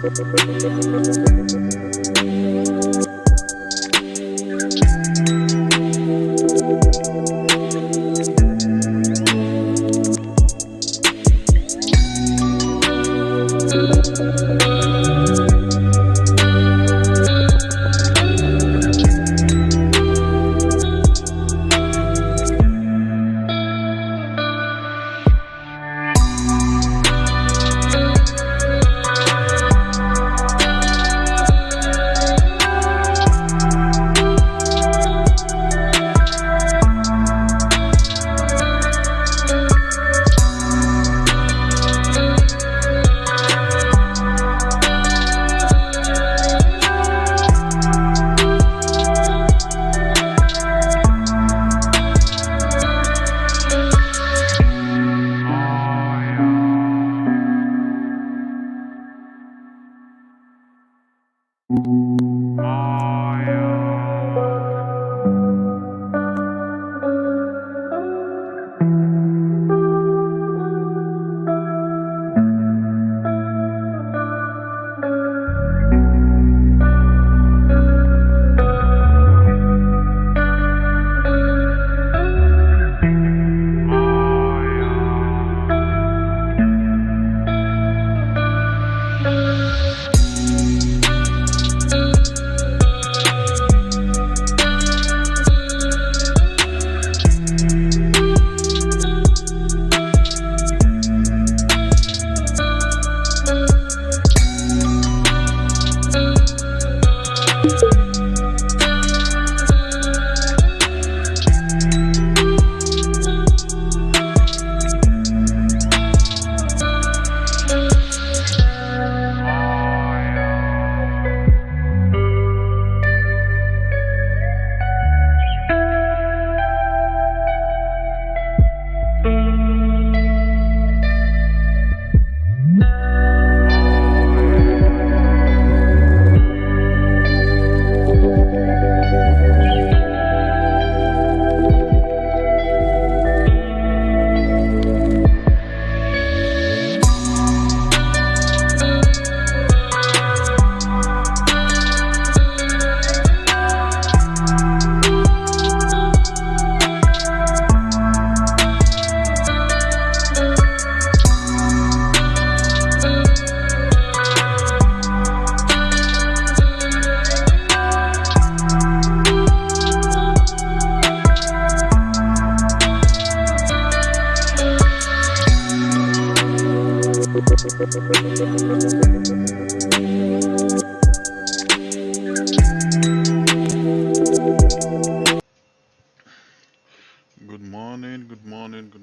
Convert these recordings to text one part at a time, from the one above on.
Good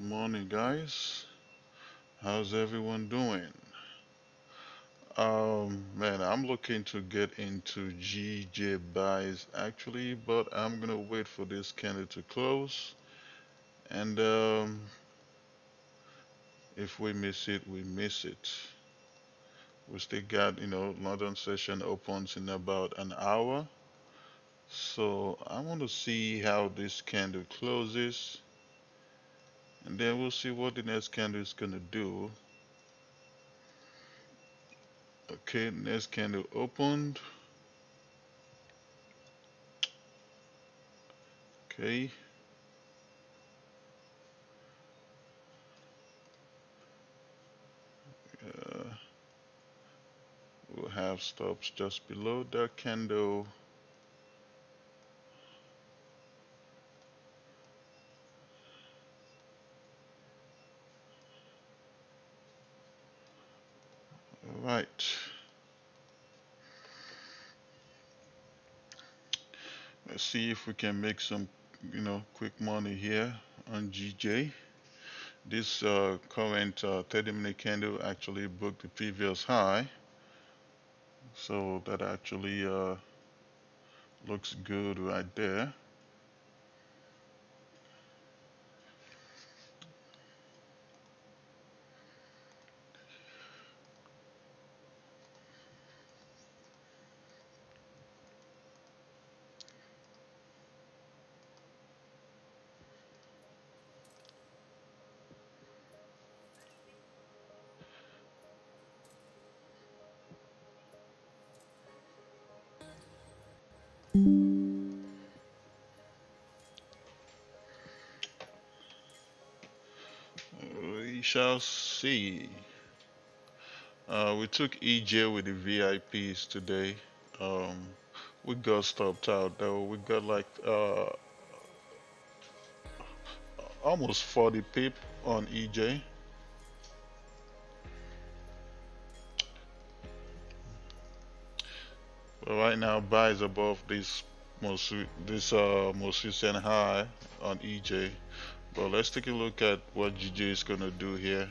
morning, guys. How's everyone doing? Man, I'm looking to get into GJ buys actually, but I'm gonna wait for this candle to close. And if we miss it, we miss it. We still got, London session opens in about an hour. So I want to see how this candle closes, and then we'll see what the next candle is gonna do. Okay, next candle opened. Okay, uh, we'll have stops just below that candle. All right, let's see if we can make some, quick money here on GJ. This current 30-minute candle actually broke the previous high, so that actually looks good right there. shall see. We took EJ with the VIPs today. Um, we got stopped out though. We got like almost 40 pip on EJ. But right now, buys above most recent high on EJ. But let's take a look at what GJ is gonna do here.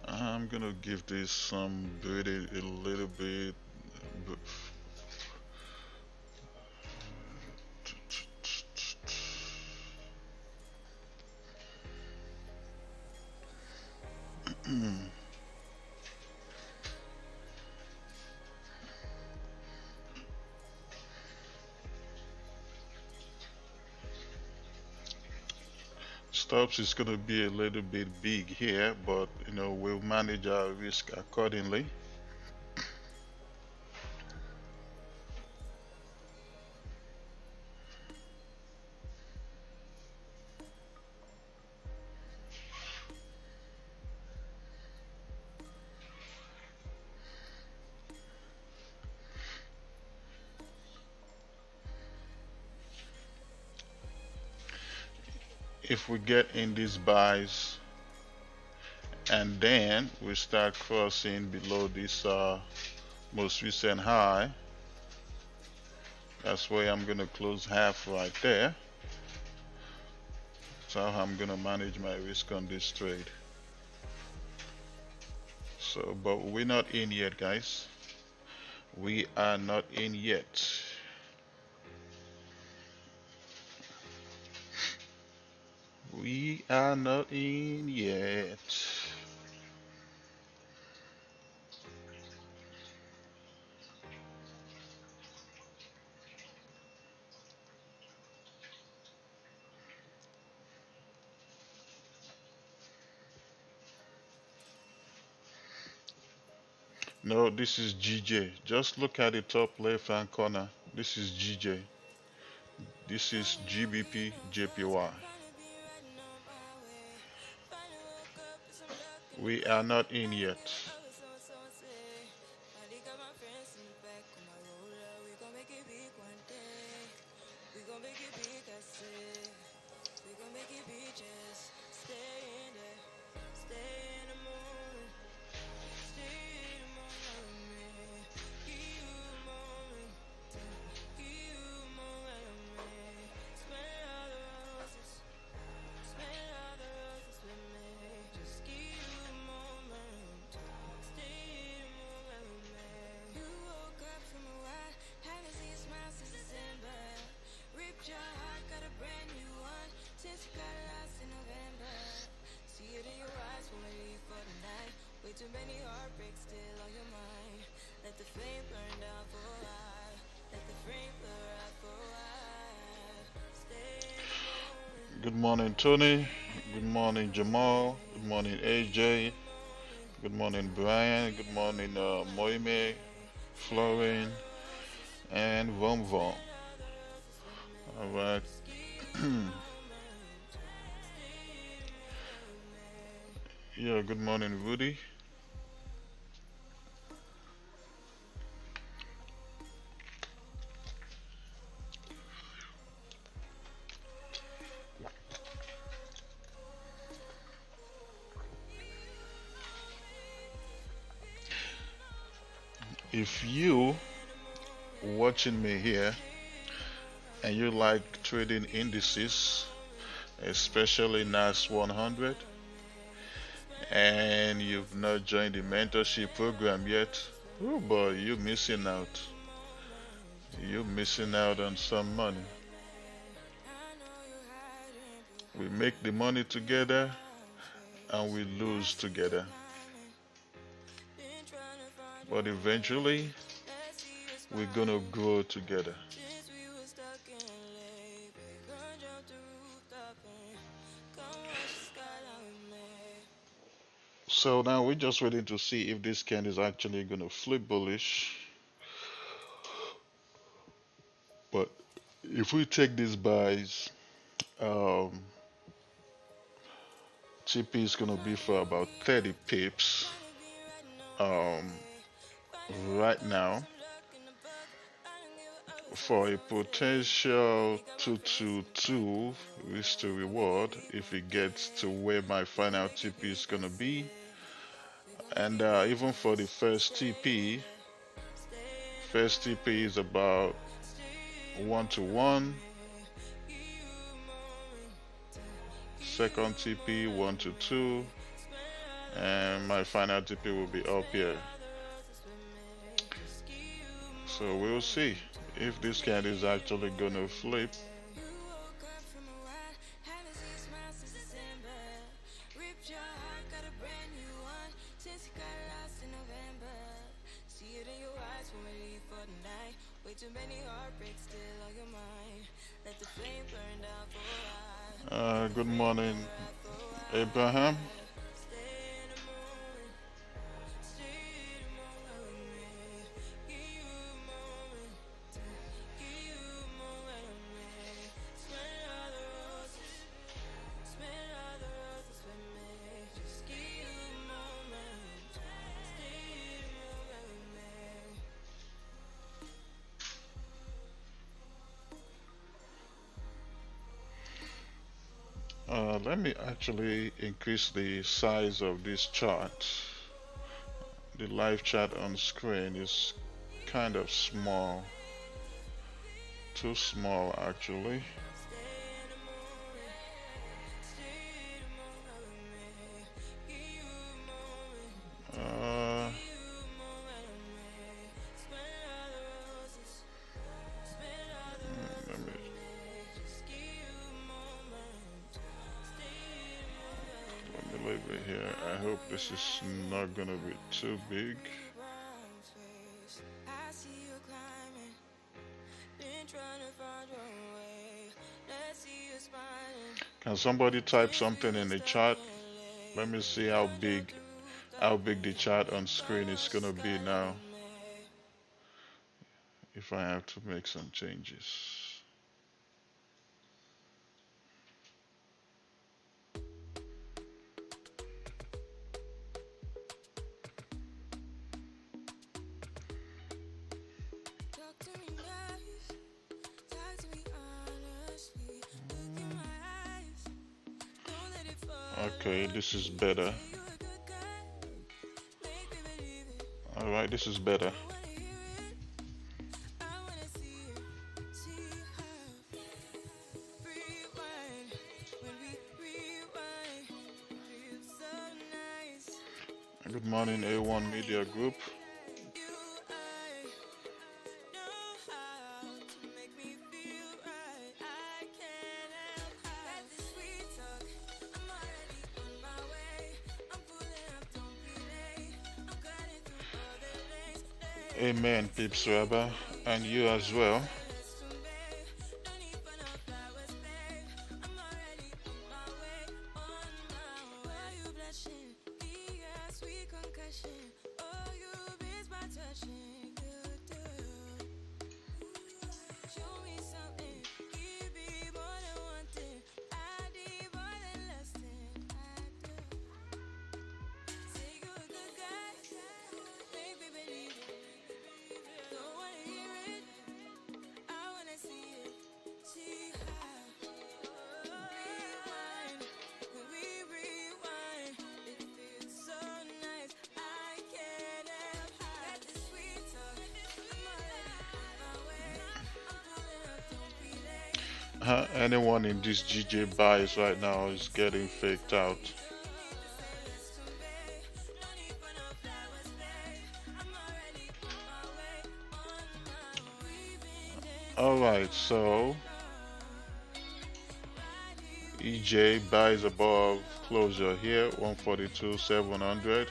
I'm gonna give this some beauty a little bit. Stops is gonna be a little bit big here, but we'll manage our risk accordingly. If we get in these buys and then we start crossing below this most recent high, that's where I'm gonna close half right there. That's how I'm gonna manage my risk on this trade. So, but we're not in yet, guys. We are not in yet. We are not in yet. No, this is GJ. Just look at the top left hand corner. This is GJ. This is GbpJpy. We are not in yet. Good morning, Tony. Good morning, Jamal. Good morning, AJ. Good morning, Brian. Good morning, Moime, Florine, and Vom Vom. All right. Yeah, good morning, Rudy. If you watching me here and you like trading indices, especially NAS 100, and you've not joined the mentorship program yet, oh boy, you're missing out. You're missing out on some money. We make the money together and we lose together. But eventually, we're gonna grow together. So now we're just waiting to see if this candle is actually gonna flip bullish. But if we take these buys Um, TP is gonna be for about 30 pips. Um, right now for a potential 222 risk to reward if it gets to where my final TP is gonna be. And even for the first TP is about 1 to 1. Second TP 1 to 2, and my final TP will be up here. So we'll see if this candle is actually gonna flip. Good morning, Abraham. Let me actually increase the size of this chart. The live chat on screen is kind of small. Too small, actually. Let me leave it here. I hope this is not gonna be too big. Can somebody type something in the chat? Let me see how big the chat on screen is gonna be now. If I have to make some changes. Okay, this is better. Alright, this is better. Good morning, A1 Media Group. Amen, Pips Rabba, and you as well. Anyone in this GJ buys right now is getting faked out. Alright, so EJ buys above closure here, 142,700.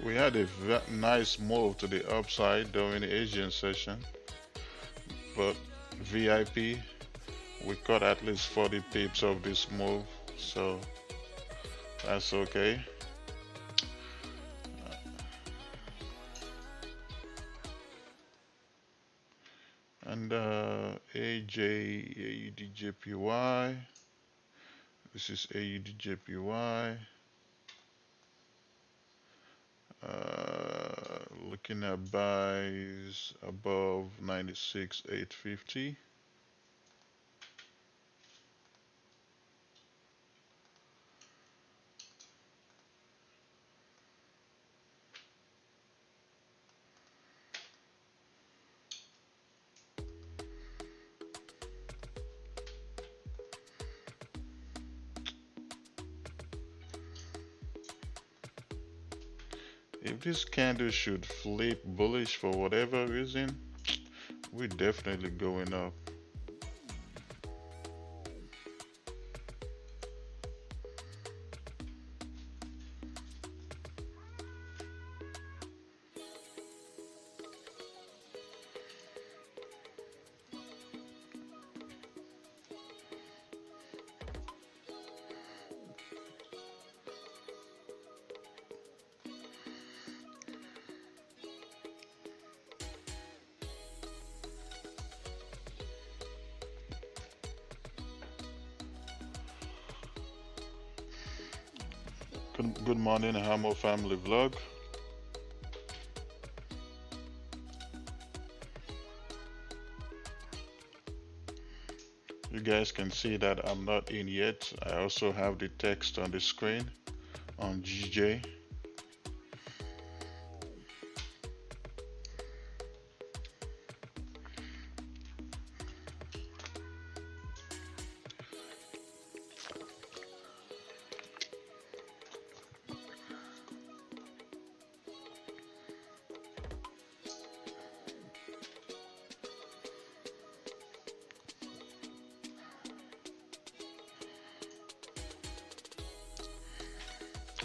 We had a nice move to the upside during the Asian session, but VIP, we caught at least 40 pips of this move, so that's okay. And AUDJPY, this is AUDJPY. Looking at buys above 96,850. If this candle should flip bullish for whatever reason, we're definitely going up. Good morning, Hamo Family Vlog. You guys can see that I'm not in yet. I also have the text on the screen on GJ.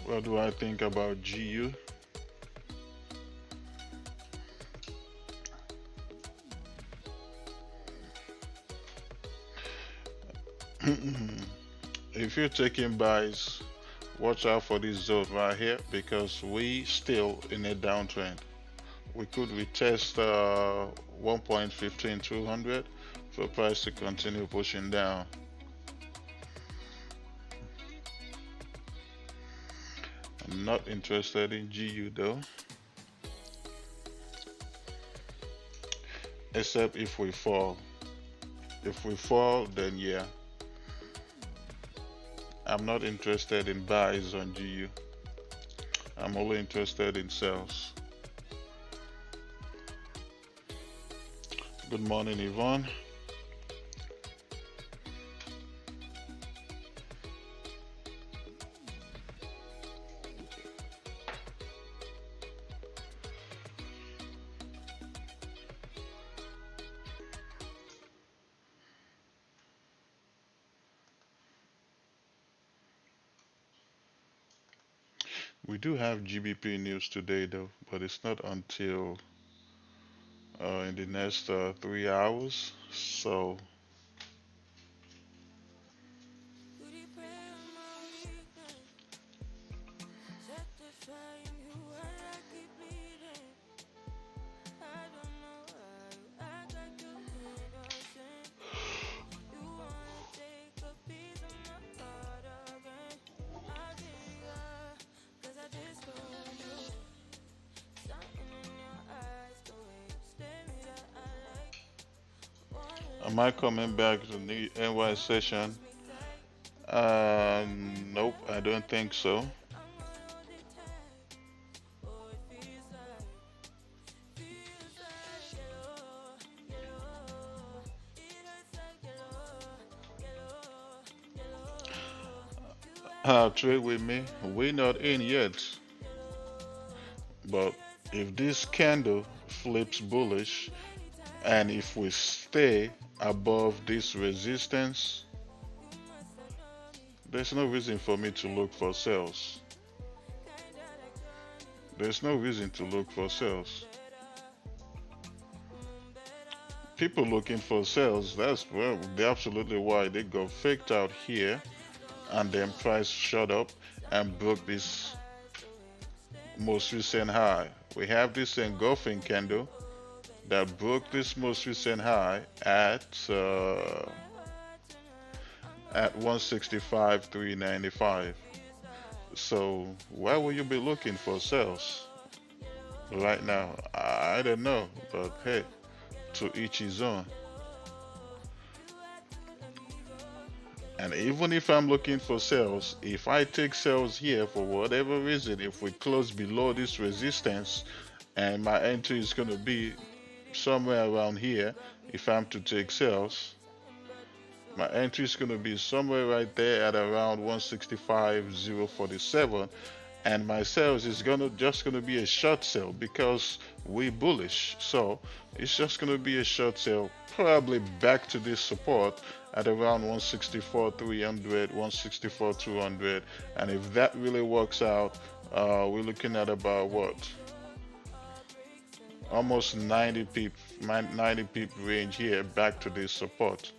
What do I think about GU? If you're taking buys, watch out for this zone right here because we still in a downtrend. We could retest 1.15200 for price to continue pushing down. I'm not interested in GU though, except if we fall. If we fall, then yeah. I'm not interested in buys on GU. I'm only interested in sells. Good morning, Yvonne. We do have GBP news today though, but it's not until in the next 3 hours. So am I coming back to the NY session? Nope, I don't think so. Trade with me. We're not in yet. But if this candle flips bullish and if we stay above this resistance, there's no reason for me to look for sales. There's no reason to look for sales. People looking for sales, that's well, they're absolutely why they got faked out here and then price shot up and broke this most recent high. We have this engulfing candle that broke this most recent high at 165,395. So why would you be looking for sales right now? I don't know, but hey, to each his own. And even if I'm looking for sales, if I take sales here for whatever reason, if we close below this resistance and my entry is going to be somewhere around here, if I'm to take sales, my entry is going to be somewhere right there at around 165,047, and my sales is gonna be a short sale because we bullish. So it's just gonna be a short sale, probably back to this support at around 164 300, 164 200, and if that really works out, we're looking at about what, almost 90 pip range here back to this support,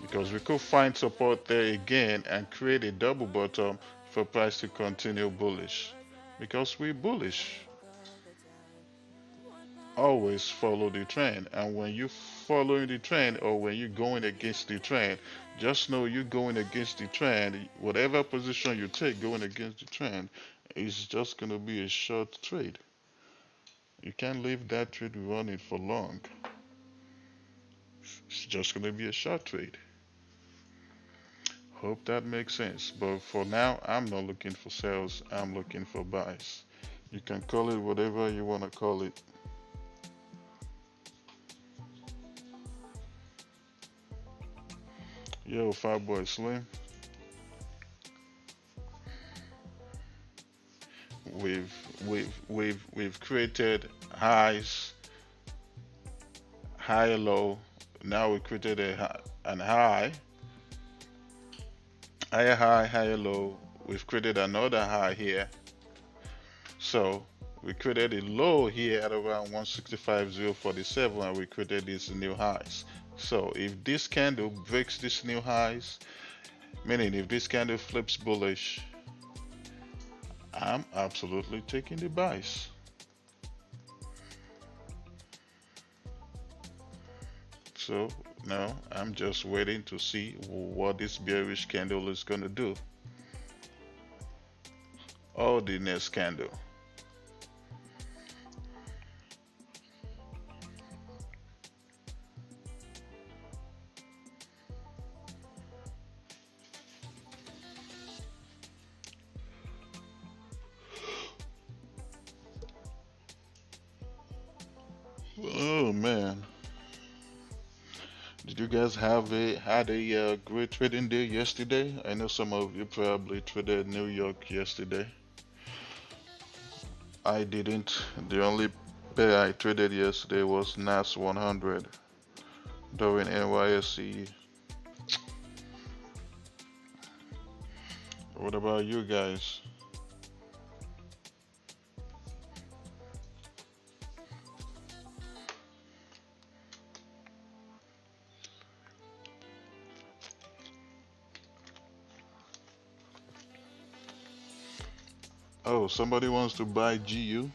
because we could find support there again and create a double bottom for price to continue bullish, because we bullish. Always follow the trend, and when you following the trend or when you're going against the trend, just know you're going against the trend. Whatever position you take going against the trend is just going to be a short trade. You can't leave that trade running for long. It's just going to be a short trade. Hope that makes sense. But for now, I'm not looking for sales. I'm looking for buys. You can call it whatever you want to call it. Yo, Fireboy Slim. We've created highs, high, low. Now we created an high, higher high, higher low. We've created another high here. So we created a low here at around 165,047, and we created these new highs. So if this candle breaks these new highs, meaning if this candle flips bullish, I'm absolutely taking the buys. So now I'm just waiting to see what this bearish candle is going to do. Or the next candle. Oh man, did you guys had a great trading day yesterday? I know some of you probably traded New York yesterday. I didn't. The only pair I traded yesterday was NAS 100 during NYSE. What about you guys? Oh, somebody wants to buy GU?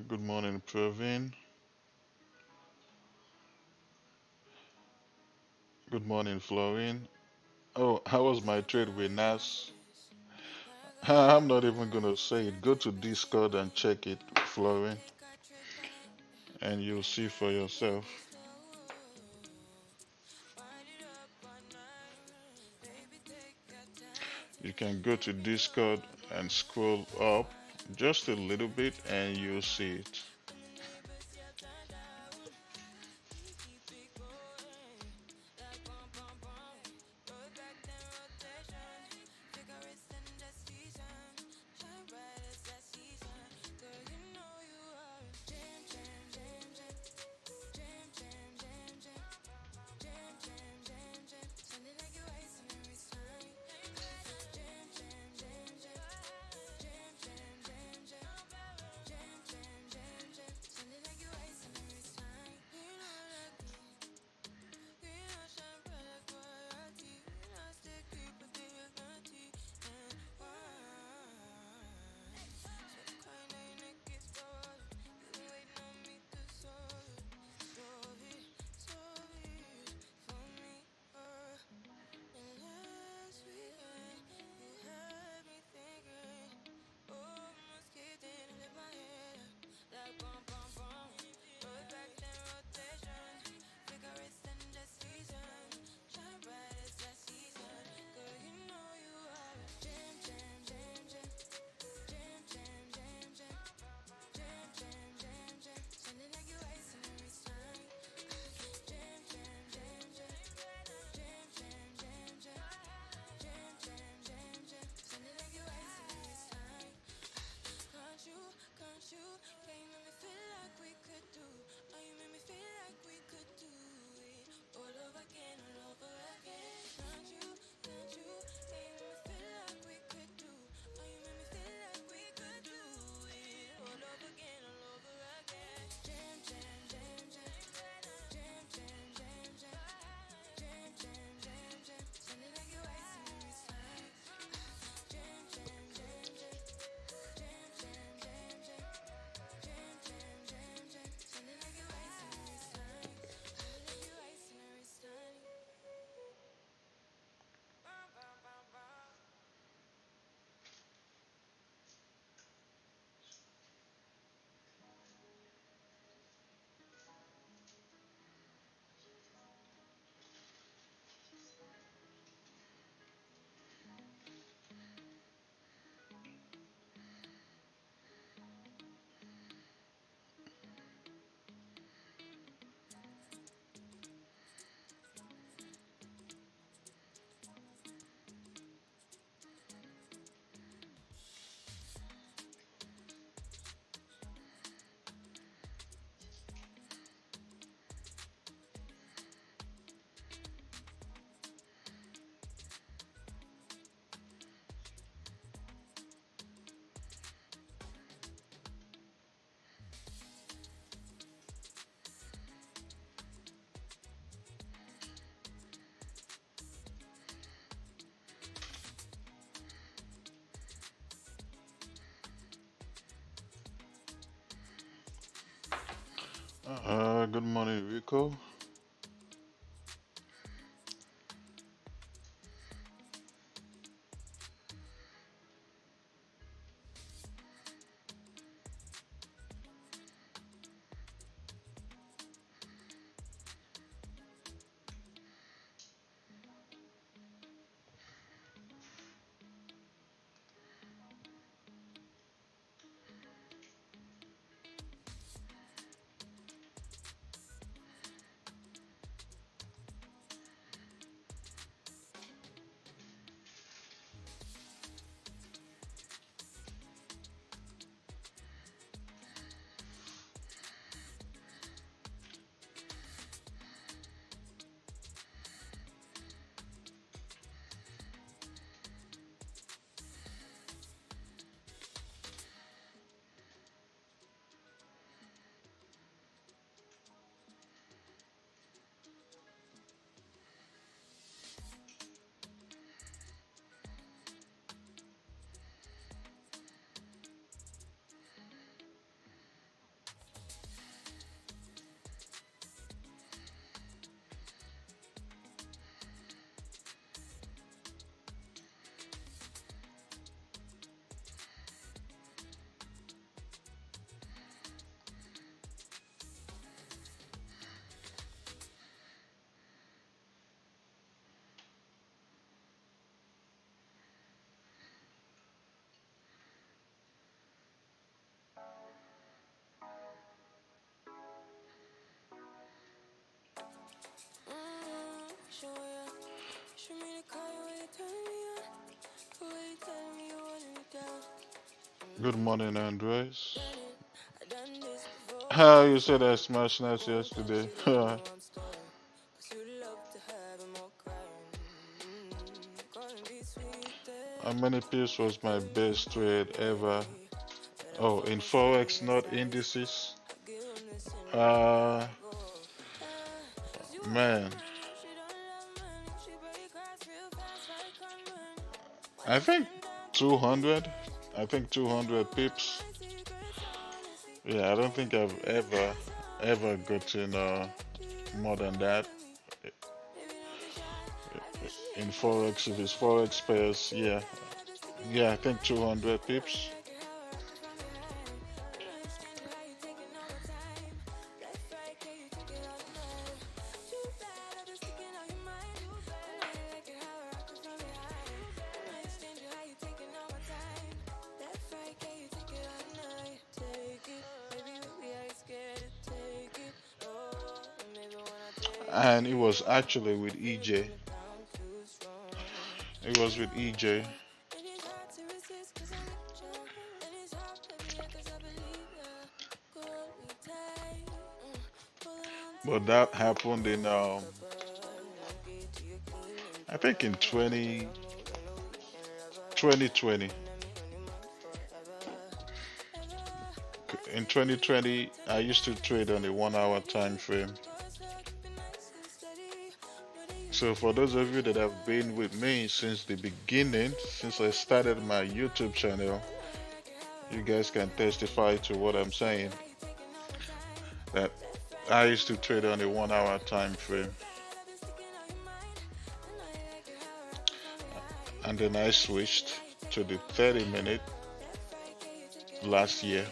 Good morning, Praveen. Good morning, Florine. Oh, how was my trade with Nas? I'm not even gonna say it. Go to Discord and check it, Florin, and you'll see for yourself. You can go to Discord and scroll up just a little bit and you'll see it. Good morning, Rico. Good morning, Andres. How you said I smashed nice yesterday? How many pips was my best trade ever? Oh, in Forex, not indices. Uh, man, I think 200. I think 200 pips. Yeah, I don't think I've ever gotten more than that in Forex. If it's Forex pairs, yeah, yeah, I think 200 pips. And it was actually with EJ. It was with EJ. But that happened in I think in 2020. In 2020, I used to trade on a 1 hour time frame. So for those of you that have been with me since the beginning, since I started my YouTube channel, you guys can testify to what I'm saying. That I used to trade on a 1 hour time frame, and then I switched to the 30-minute last year.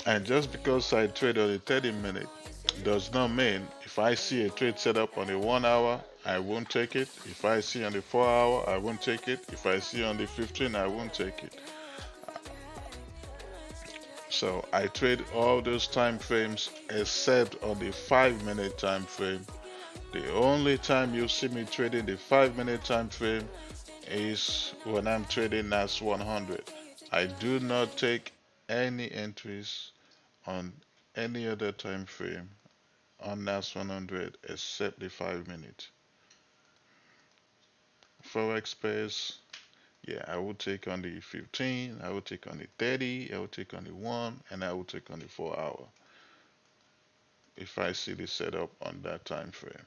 And just because I trade on a 30-minute does not mean if I see a trade set up on a 1 hour, I won't take it. If I see on the 4 hour, I won't take it. If I see on the 15, I won't take it. So I trade all those time frames except on the 5-minute time frame. The only time you see me trading the 5-minute time frame is when I'm trading NAS 100. I do not take any entries on any other time frame on NAS 100 except the 5-minute. Forex pairs, yeah, I will take on the 15, I will take on the 30, I will take on the 1, and I will take on the 4 hour if I see the setup on that time frame.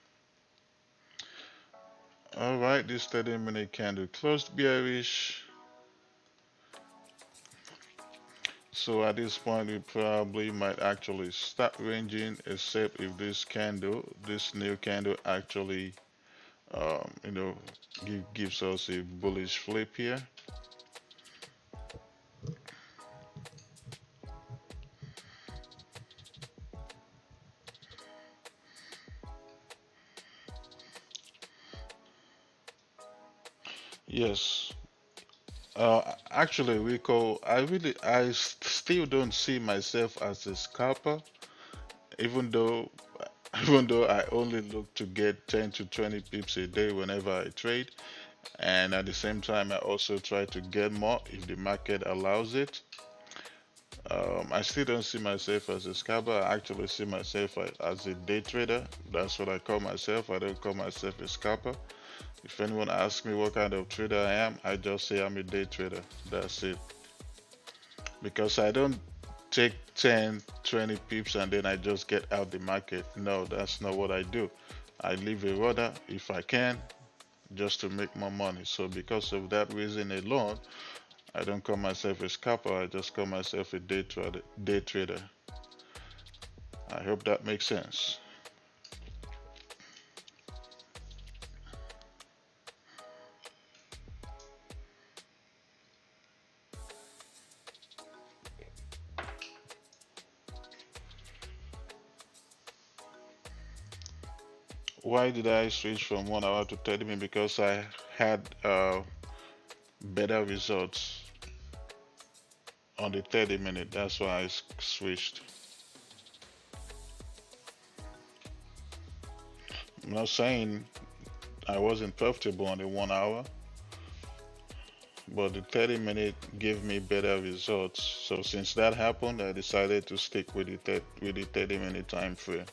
Alright, this 30-minute candle closed bearish. So at this point, we probably might actually start ranging, except if this new candle actually, you know, gives us a bullish flip here. Yes. Actually, Rico, I still don't see myself as a scalper, even though, even though I only look to get 10 to 20 pips a day whenever I trade, and at the same time, I also try to get more if the market allows it. I still don't see myself as a scalper. I actually see myself as a day trader. That's what I call myself. I don't call myself a scalper. If anyone asks me what kind of trader I am, I just say I'm a day trader. That's it. Because I don't take 10, 20 pips and then I just get out the market. No, that's not what I do. I leave a order if I can just to make more money. So because of that reason alone, I don't call myself a scalper. I just call myself a day trader. I hope that makes sense. Why did I switch from 1 hour to 30 minutes? Because I had better results on the 30-minute. That's why I switched. I'm not saying I wasn't profitable on the 1 hour, but the 30-minute gave me better results. So since that happened, I decided to stick with the 30-minute time frame.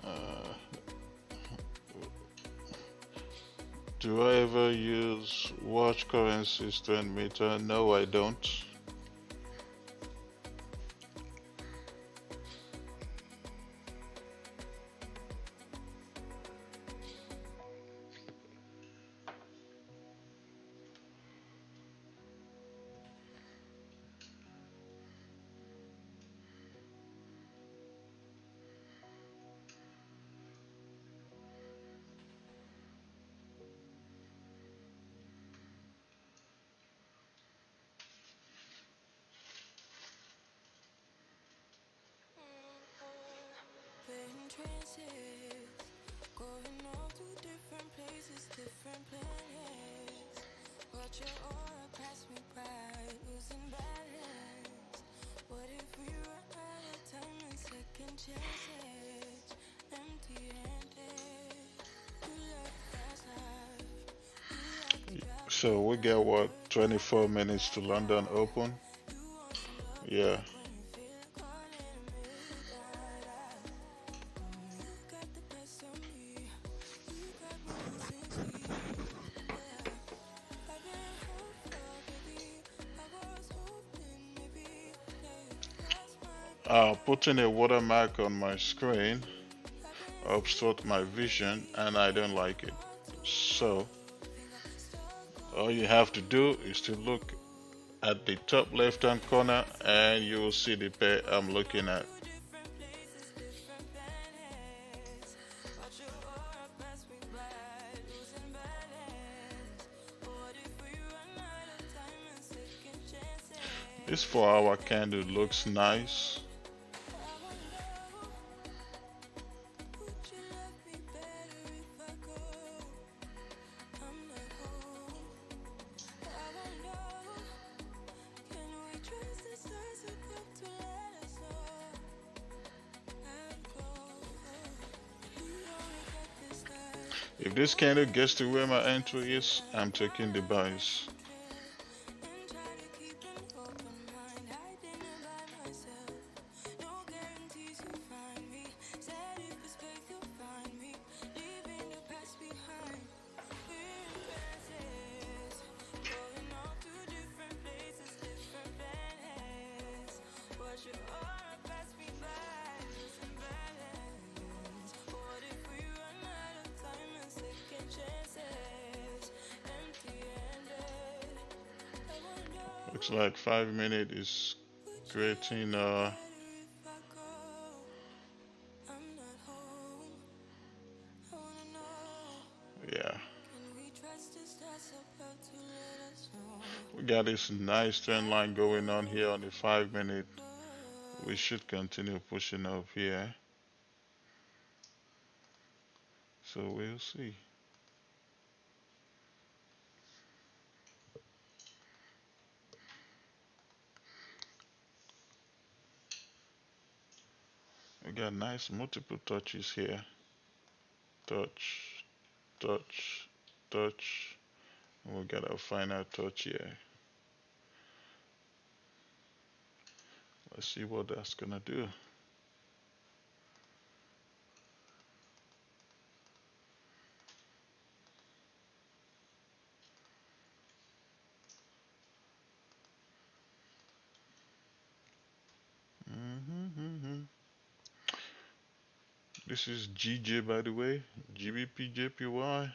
Uh, do I ever use watch currencies trend meter? No, I don't. So we get what, 24 minutes to London Open? Yeah. Putting a watermark on my screen obstruct my vision and I don't like it. So all you have to do is to look at the top left hand corner and you will see the pair I'm looking at. This 4-hour candle looks nice. If this candle gets to where my entry is, I'm taking the buys. Looks like 5 minutes is creating yeah. We got this nice trend line going on here on the 5 minute. We should continue pushing up here. So we'll see. We got nice multiple touches here. Touch, touch, touch. And we got our final touch here. Let's see what that's gonna do. Mm-hmm. This is GJ, by the way, GbpJpy.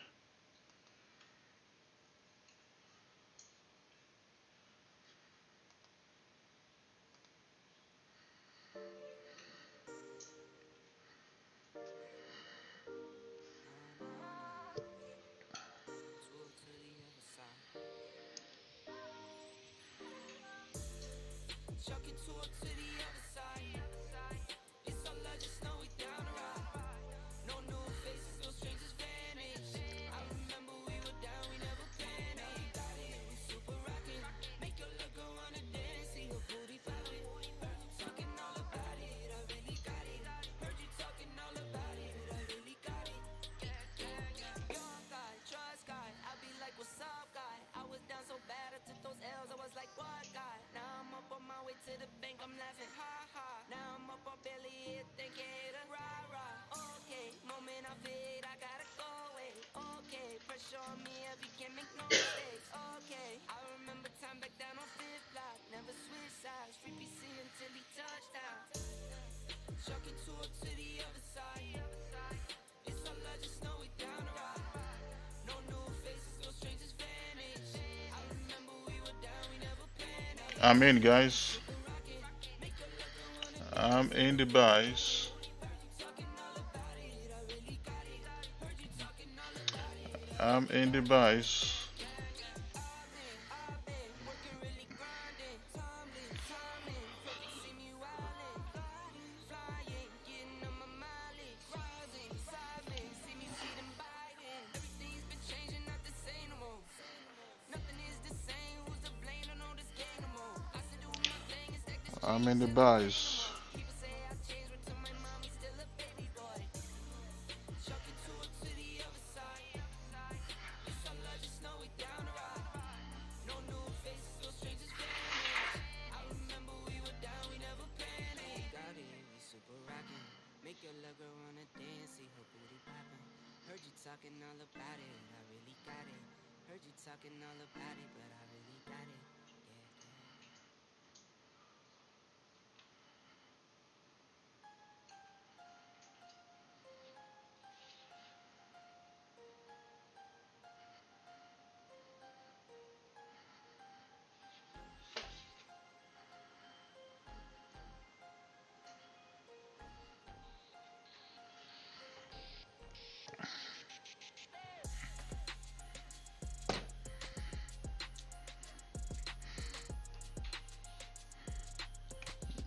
I'm in, guys. I'm in the buys. I'm in the buys. I'm in the buys.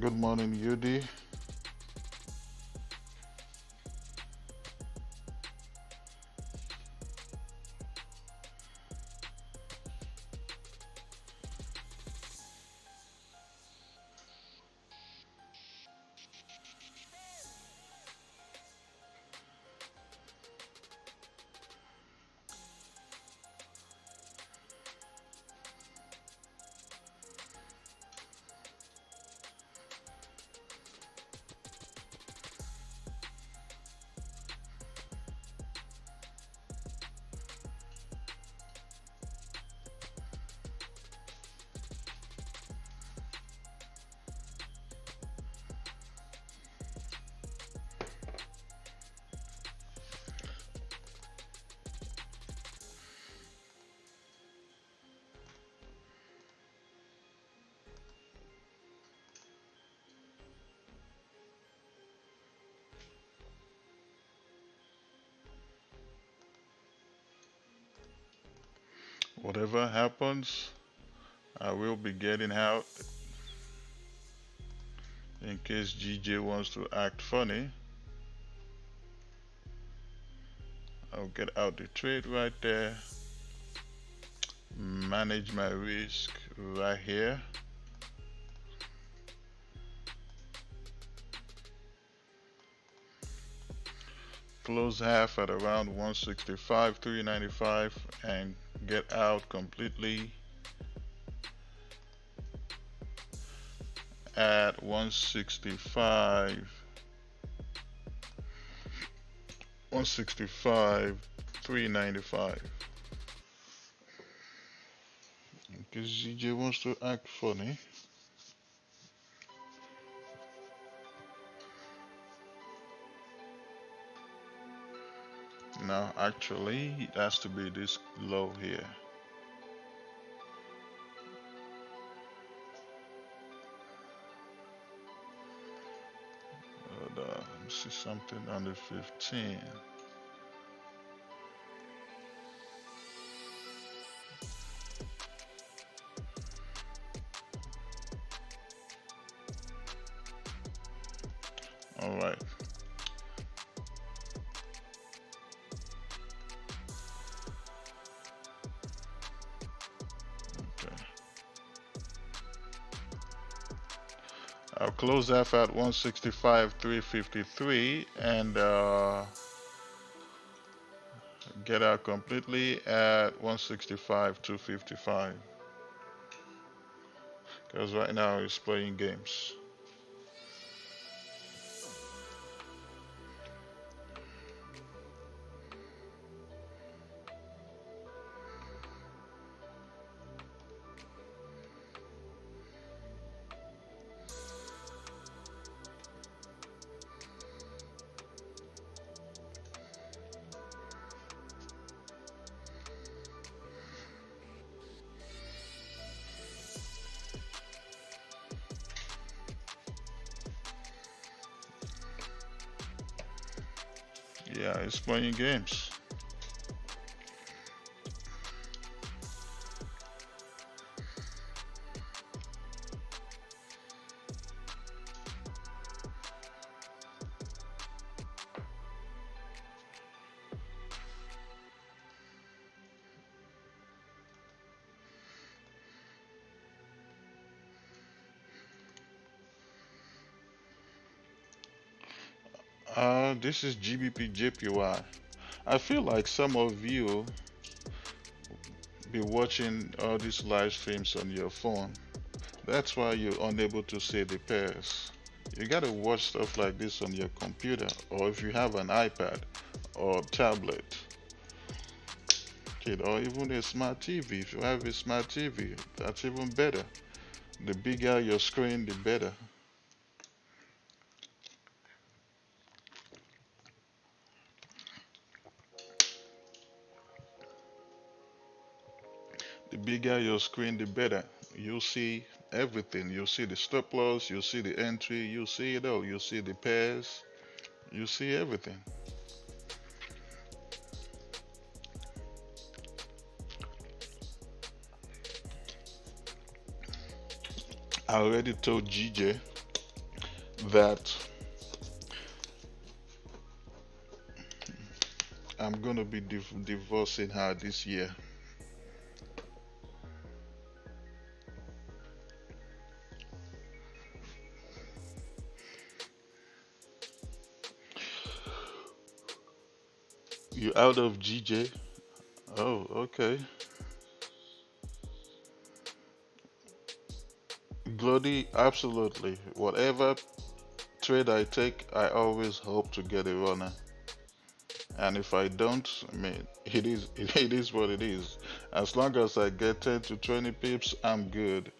Good morning, UD. whatever happens, I will be getting out in case GJ wants to act funny. I'll get out the trade right there, manage my risk right here. Close half at around 165, 395 and get out completely at 165, 395. Because GJ wants to act funny. Now actually it has to be this low here. Let me see something under 15. All right. Okay. I'll close F at 165, 353 and get out completely at 165, 255. Because right now it's playing games. Yeah, it's playing games. This is GbpJpy. I feel like some of you be watching all these live streams on your phone. That's why you're unable to see the pairs. You gotta watch stuff like this on your computer, or if you have an iPad or tablet, kid, or even a smart TV. If you have a smart TV, that's even better. The bigger your screen, the better. The bigger your screen, the better. You'll see everything. You'll see the stop loss, you'll see the entry, you'll see it all. You'll see the pairs, you'll see everything. I already told GJ that I'm gonna be divorcing her this year. You out of GJ? Oh, okay. Glody, absolutely. Whatever trade I take, I always hope to get a runner. And if I don't, I mean, it is what it is. As long as I get 10 to 20 pips, I'm good.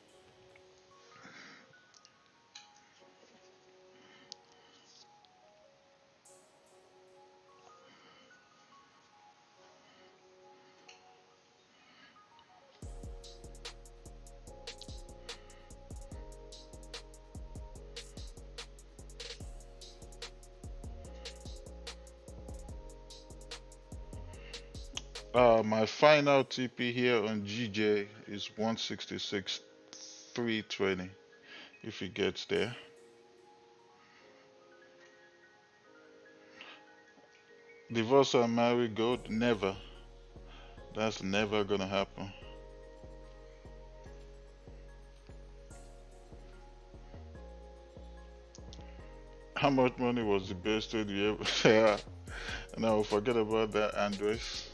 My final TP here on GJ is 166,320. If it gets there, divorce or marry gold, never. That's never gonna happen. How much money was the best trade you ever? Yeah. No, forget about that, Andres.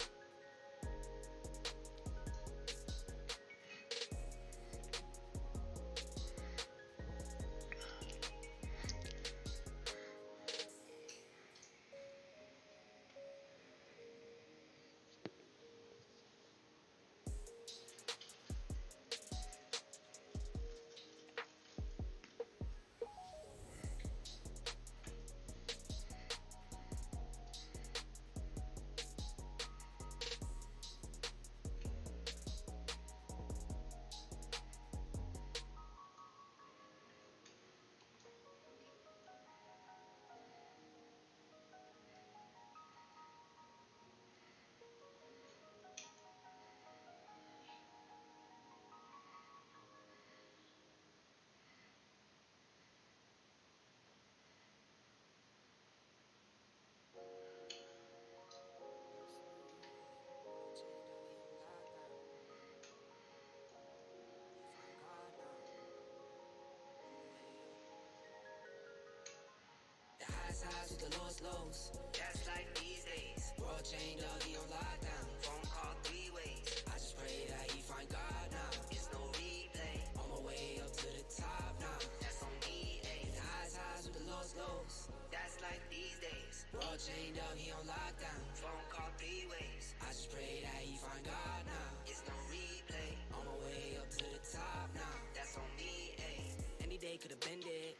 Highs with the lowest lows. That's like these days. World chained up, he on lockdown. Phone call 3 ways. I just pray that he find God now. It's no replay. On my way up to the top now. That's on me, ayy. The highs with the lowest lows. That's like these days. World chained up, he on lockdown. Phone call 3 ways. I just pray that he find God now. It's no replay. On my way up to the top now. That's on me, ayy. Any day could've been dead.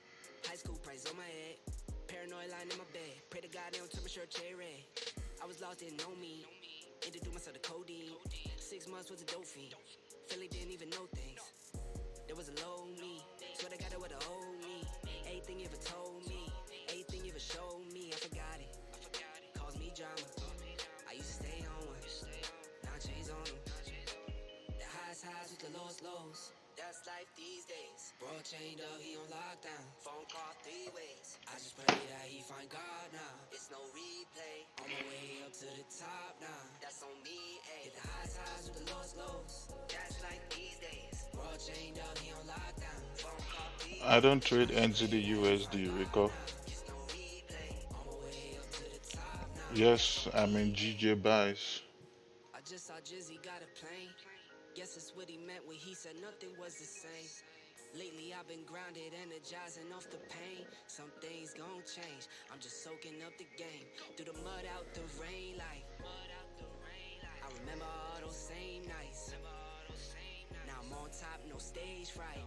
High school price on my head. Paranoid lying in my bed. Pray to God they don't turn my shirt cherry red. I was lost, didn't know me. Introduced myself to codeine. 6 months was a dope fiend. Philly didn't even know things. There was a low me. Swear to God that would have owed me. Everything you ever told me. Everything you ever showed me. I forgot it. Caused me drama. I used to stay on one. Now I chains on them. The highs with the lowest lows. That's life these days. Bro chained up, he on lockdown. Phone call 3 ways. I just pray that he find God now. It's no replay. On my way up to the top now. That's on me, ayy. Hit the highs with the lowest lows. That's like these days. Bro chained up, he on lockdown. Phone call 3 ways. I don't trade NZD USD, Rico. It's no replay. On my way up to the top now. Yes, I'm in GJ buys. I just saw Jizzy got a plane. Guess it's what he meant when he said nothing was the same. Lately I've been grounded, energizing off the pain. Some things gon' change. I'm just soaking up the game. Through the mud, out the rain, like I remember all those same nights. Now I'm on top, no stage fright.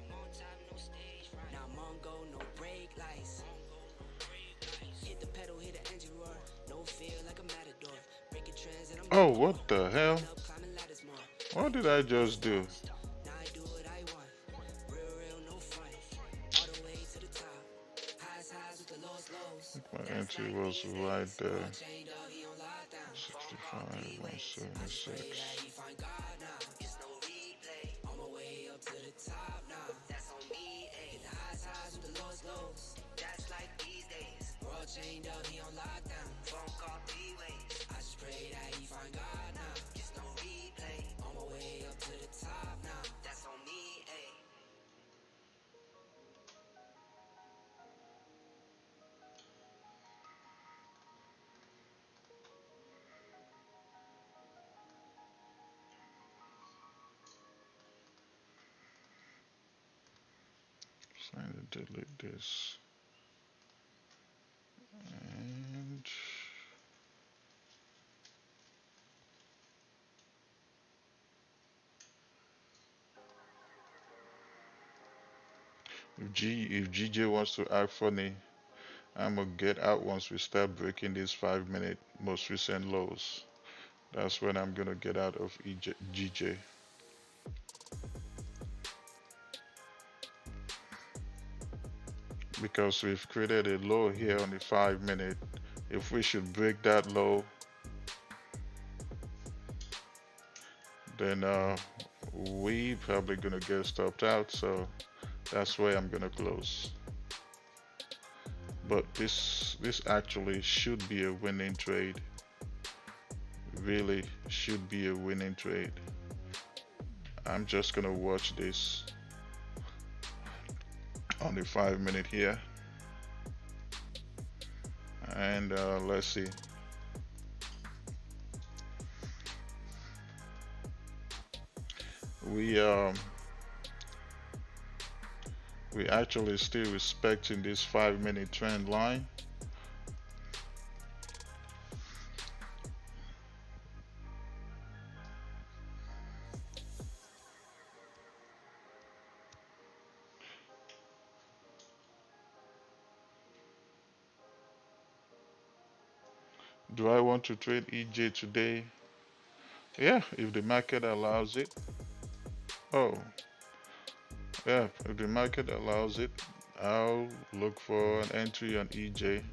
Now I'm on go, no brake lights. Hit the pedal, hit the engine roar. No fear like a matador. Breaking trends and I'm Oh, what the hell? up, climbing ladders more. What did I just do? Now I do what I want. Real, no front. All the way to the top. Highs with the lowest lows. My entry was right there. Chained up, he on lockdown. 65, I just pray 176. that he find God now. It's no replay. On my way up to the top now. That's on me, ayy. Hit the highs with the lowest lows. That's like these days. World chained up, he on lockdown. Phone call 3 ways. I just pray that he find God now. It's no replay. On my way up to the top now. That's on me, ayy. Trying to delete this. And if GJ wants to act funny, I'm gonna get out once we start breaking these 5 minute most recent lows. That's when I'm gonna get out of GJ. Because we've created a low here on the 5 minute. If we should break that low, then we probably gonna get stopped out. So that's where I'm gonna close. But this actually should be a winning trade. Really should be a winning trade. I'm just gonna watch this on the 5 minute here, and let's see. We we actually still respecting this 5 minute trend line. Do I want to trade EJ today? Yeah, if the market allows it. Oh, yeah, if the market allows it, I'll look for an entry on EJ.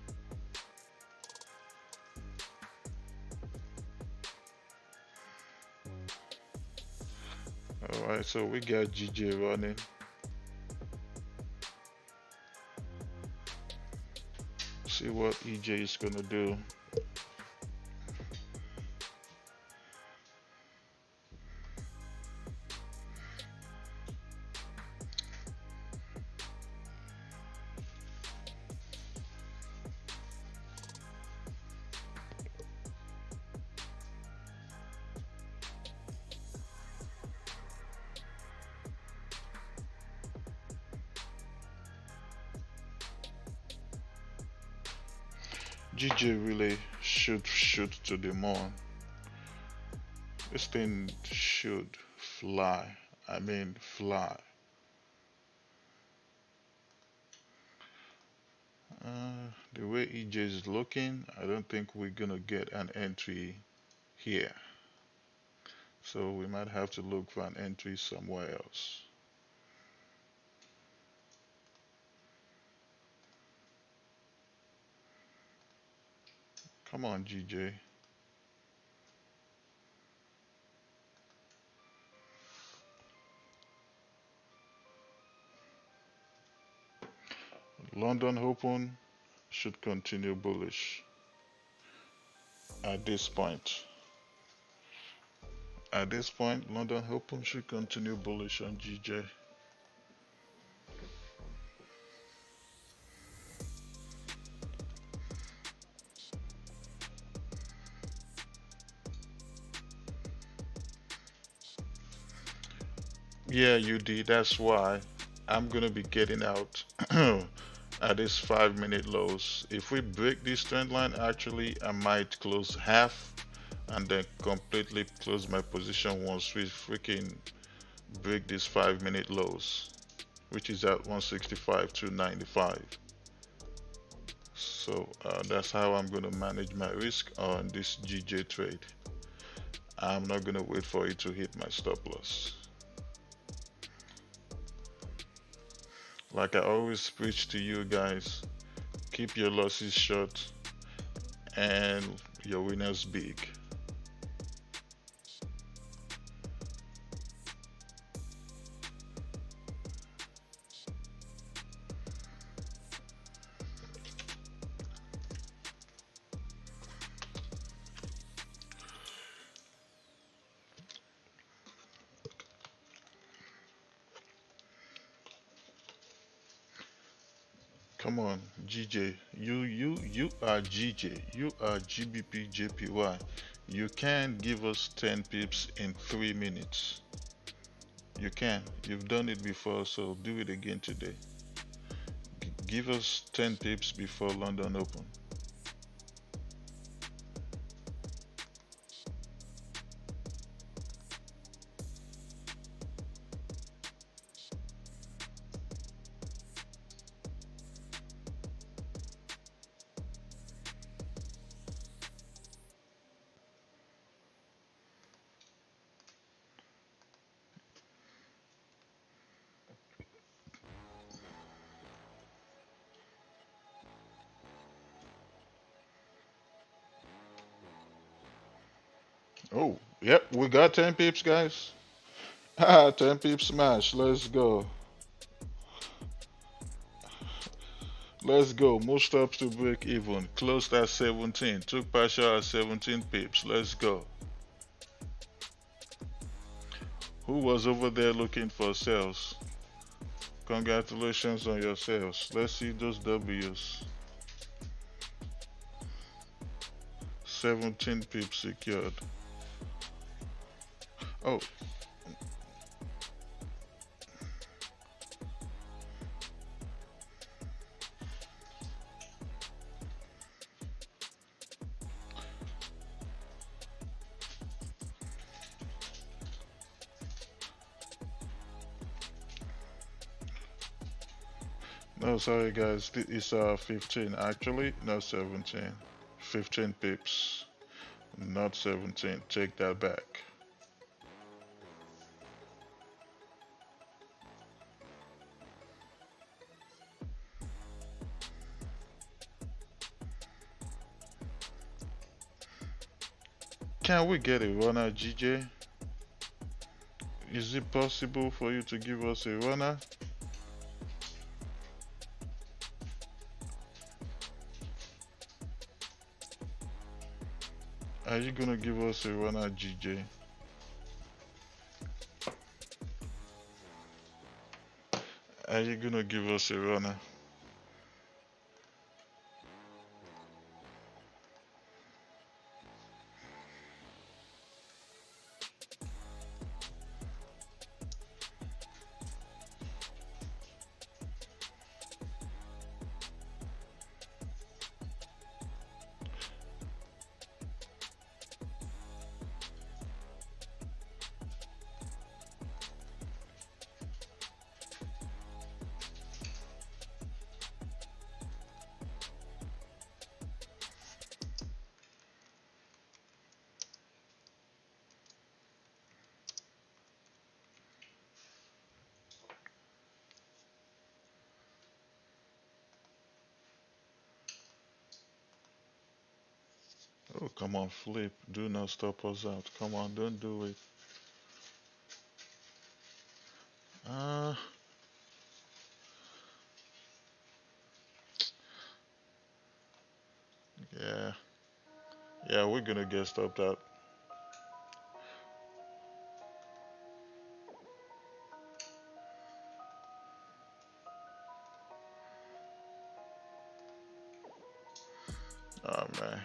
Alright, so we got GJ running. See what EJ is gonna do. GJ really should shoot to the moon. This thing should fly. I mean, fly. The way EJ is looking, I don't think we're gonna get an entry here. So we might have to look for an entry somewhere else. Come on, GJ. London Open should continue bullish at this point. At this point, London Open should continue bullish on GJ. Yeah, you did. That's why I'm gonna be getting out at this 5 minute lows. If we break this trend line, actually, I might close half and then completely close my position once we freaking break these 5 minute lows, which is at 165.295. So that's how I'm going to manage my risk on this GJ trade. I'm not going to wait for it to hit my stop loss. Like I always preach to you guys, keep your losses short and your winners big. Come on, GJ. You are GJ. You are GbpJpy. You can give us 10 pips in 3 minutes. You can. You've done it before, so do it again today. Give us 10 pips before London Open. Oh, Yep, we got 10 pips, guys. Ah, 10 pips smash. Let's go. Let's go. Most stops to break even. Closed at 17. Took partial at 17 pips. Let's go. Who was over there looking for sales? Congratulations on your sales. Let's see those W's. 17 pips secured. Oh, no, sorry guys. It's 15 actually, not 17. 15 pips, not 17. Take that back. Can we get a runner, GJ? Is it possible for you to give us a runner? Are you gonna give us a runner, GJ? Are you gonna give us a runner? Oh, come on, flip. Do not stop us out. Come on, don't do it. Uh, yeah. Yeah, we're gonna get stopped out. Oh, man.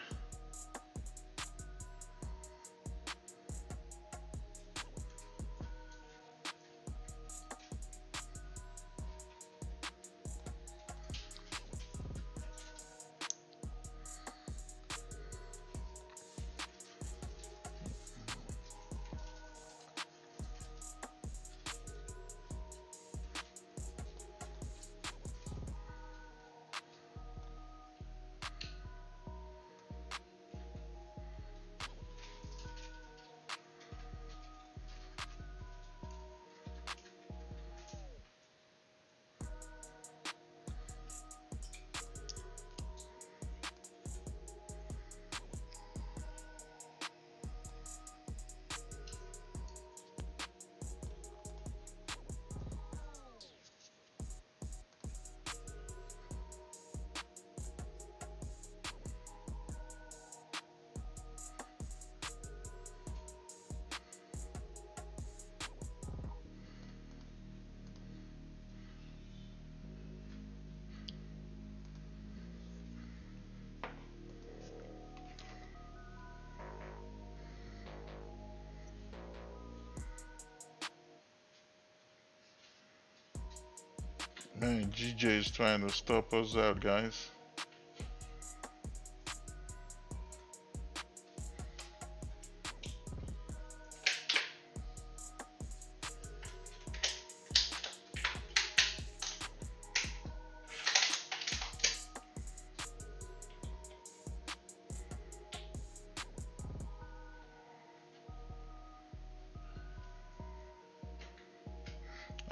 Man, GJ is trying to stop us out, guys.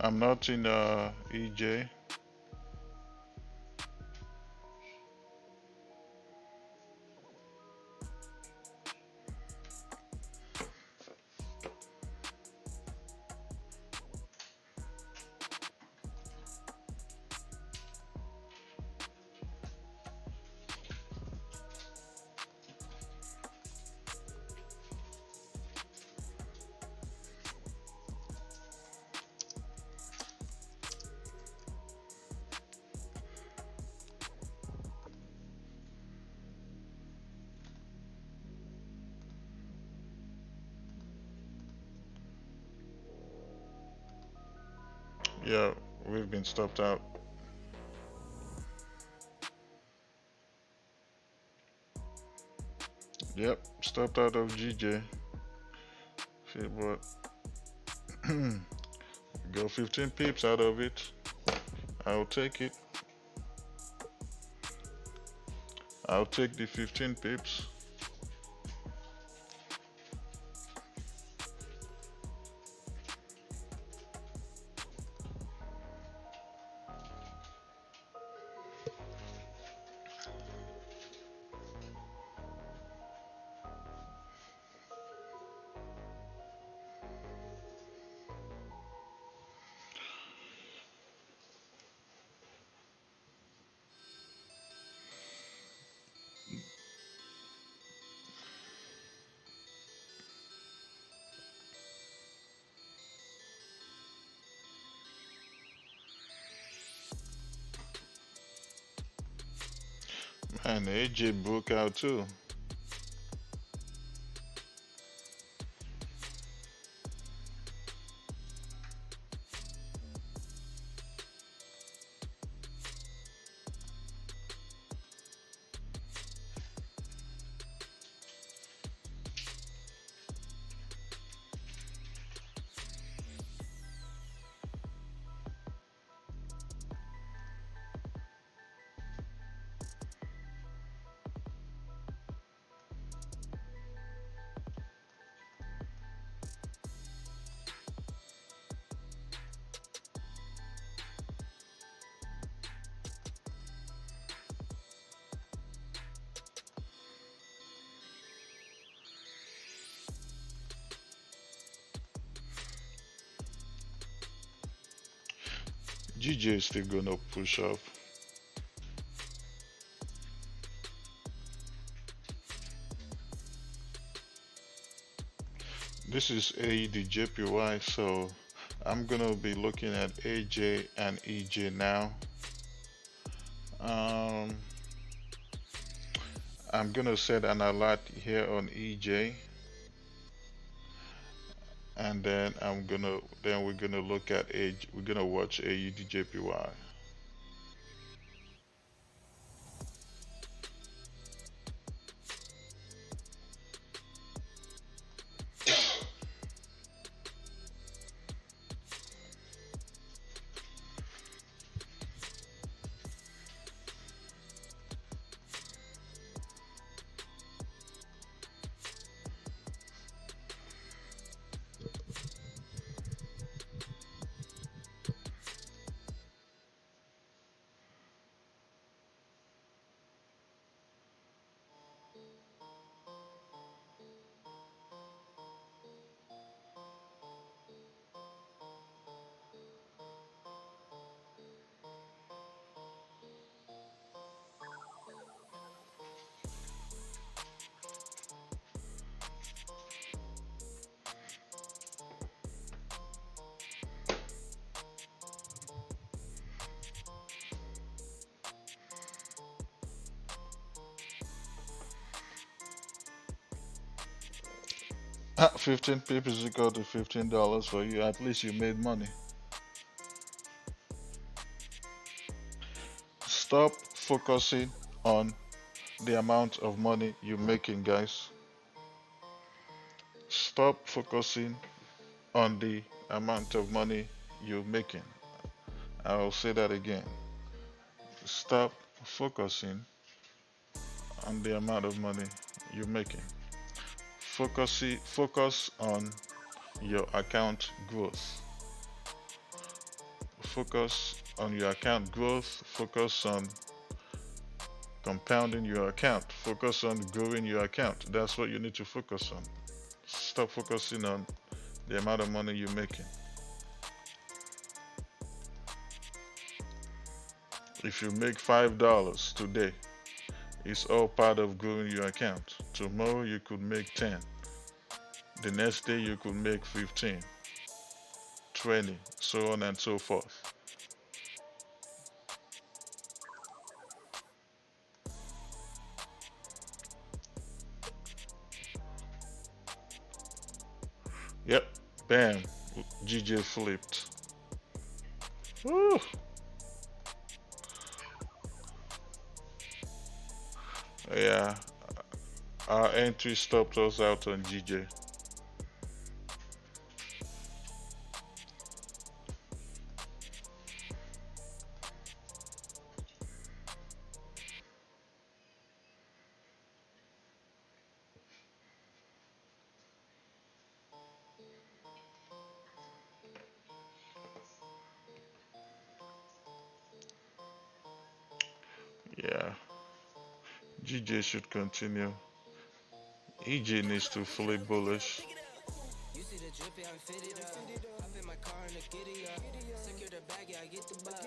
I'm not in EJ. Yeah, we've been stopped out. Yep, stopped out of GJ. Shit, but go 15 pips out of it. I'll take it. I'll take the 15 pips. Man, AJ broke out too. GJ is still gonna push up. This is AEDJPY, so I'm gonna be looking at AJ and EJ now. Um, I'm gonna set an alert here on EJ, and then we're gonna look at AJ. We're gonna watch AEDJPY. Ah, 15 pips is equal to $15 for you. At least you made money. Stop focusing on the amount of money you're making, guys. Stop focusing on the amount of money you're making. I'll say that again. Stop focusing on the amount of money you're making. Focus on your account growth. Focus on your account growth. Focus on compounding your account. Focus on growing your account. That's what you need to focus on. Stop focusing on the amount of money you're making. If you make $5 today, it's all part of growing your account. Tomorrow you could make 10. The next day you could make 15, 20, so on and so forth. Yep, bam, GJ flipped. Woo. Yeah, our entry stopped us out on GJ. Yeah, GJ should continue. EJ needs to fully bullish. You see the drippy, I'm fitted up. Hop in my car and the giddy up. Secure the bag, yeah, I get the bus.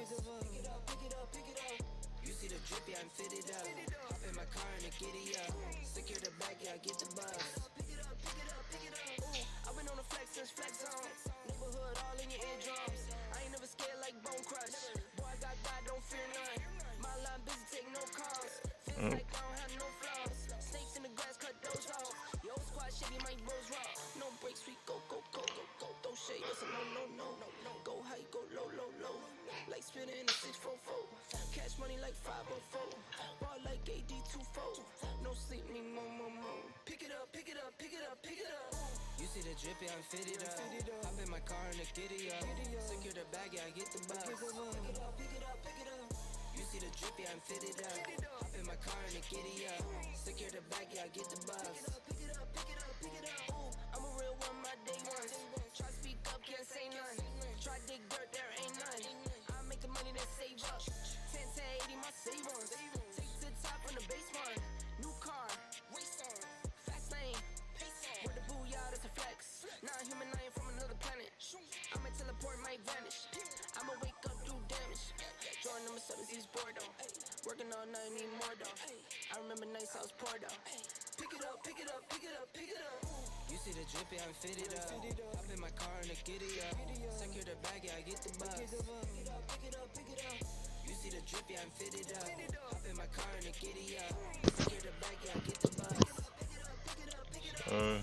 You see the drippy, I'm fitted up. Hop in my car and the giddy up. Secure the bag, yeah, I get the bus. I've been on the flex since flex on. Neighborhood all in your eardrums. I ain't never scared like Bone Crush. Boy, I got God, don't fear none. My line busy, take no calls. Feels like I don't have no flaws. Snakes in the grass, cut those off. Yo, squad shady, my bros raw. No breaks, we go, go, go, go, go. Don't shade, that's a no, no, no, no, no. Go high, go low, low, low. Like spinning in a 644. Cash money like 504. Ball like AD24. No sleep, need more, more, more. Pick it up, pick it up, pick it up, pick it up. You see the drippy, I'm fitted up. Hop in my car and the giddy up. Secure the bag, yeah, I get the bus. Pick it up, pick it up, pick it up. You see the drippy, I'm fitted up. Hop in my car and the giddy up. Secure the bag, yeah, I get the bus. Pick it up, pick it up, pick it up. Ooh, I'm a real one, my day ones. Try speak up, can't say none. Try dig dirt, there ain't none. I make the money that save up. 10 to 80, my save ones. Take to the top on the base one. New car, race on. Fast lane, pace on. With the booyah, that's a flex. Not human, I ain't from another planet. I'ma teleport, might vanish. I'ma wake up, do damage. Drawing number 7, he's bored though. Working all night, need more though. I remember nights I was poor though. Pick it up, pick it up, pick it up, pick it up. You see the drippy, I'm fitted up. Hop in my car and the giddy up. Secure the bag, yeah, I get the bus. Pick it up, pick it up, pick it up. You see the drippy, I'm fitted up. Hop in my car and the giddy up. Secure the bag, yeah, I get the bus. Pick it up, pick it up, pick it up.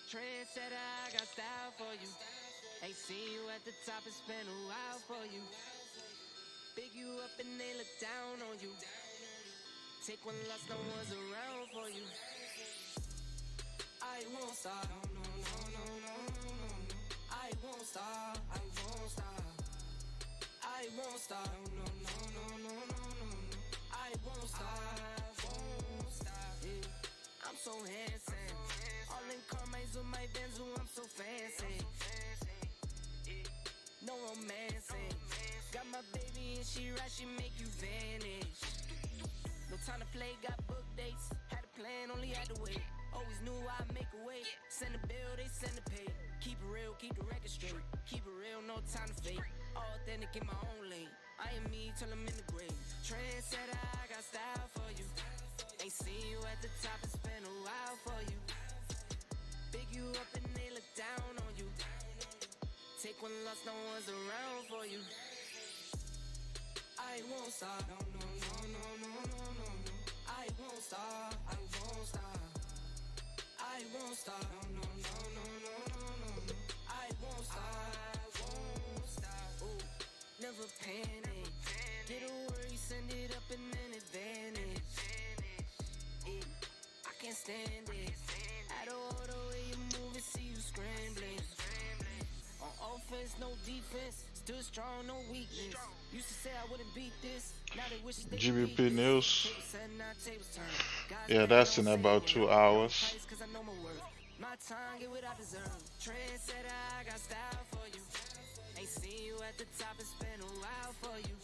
Trendsetter, I got style for you. Ain't seen you at the top, it's been a while for you. Big you up and they look down on you. Take one loss, no one's around for you. I won't stop, no, no, no, no, no, no, no. I won't stop, I won't stop. I won't stop, no, no, no, no, no, no, no. I won't stop, won't stop. Yeah. I'm so handsome. All in Carmine's with my Benz, I'm so fancy. No romancing. Got my baby and she right, she make you vanish. No time to play, got book dates. Had a plan, only had to wait. Always knew I'd make a way. Send a bill, they send a pay. Keep it real, keep the record straight. Keep it real, no time to fake. All authentic in my own lane. I am me till I'm in the grave. Trendsetter, I got style for you. Ain't seen you at the top, it's been a while for you. Big you up and they look down on you. Take one loss, no one's around for you. I won't stop, no, no, no, no, no, no, no, no. I won't stop, I won't stop. I won't stop, no, no, no, no, no, no, no. I won't stop, won't stop. Ooh, never panic. Get a worry, send it up and then advantage. I can't stand it. Out of order way you move and see you scrambling. On offense, no defense. Still strong, no weakness. Used to say I wouldn't beat this. Now they wish they GBP News. Yeah, that's in about 2 hours. My time, get what I deserve. Trendsetter, I got style for you. Ain't seen you at the top, it's been a while for you.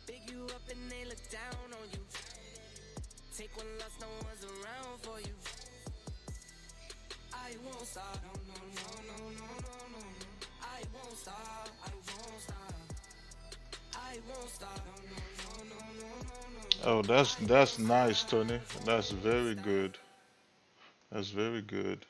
Big you up and they look down on you. Take one loss, no one's around for you. I won't stop, no, no, no, no, no, no, no. I won't stop, I won't stop. I won't stop, no, no, no, no, no, no. Oh, that's nice, Tony. That's very good. That's very good.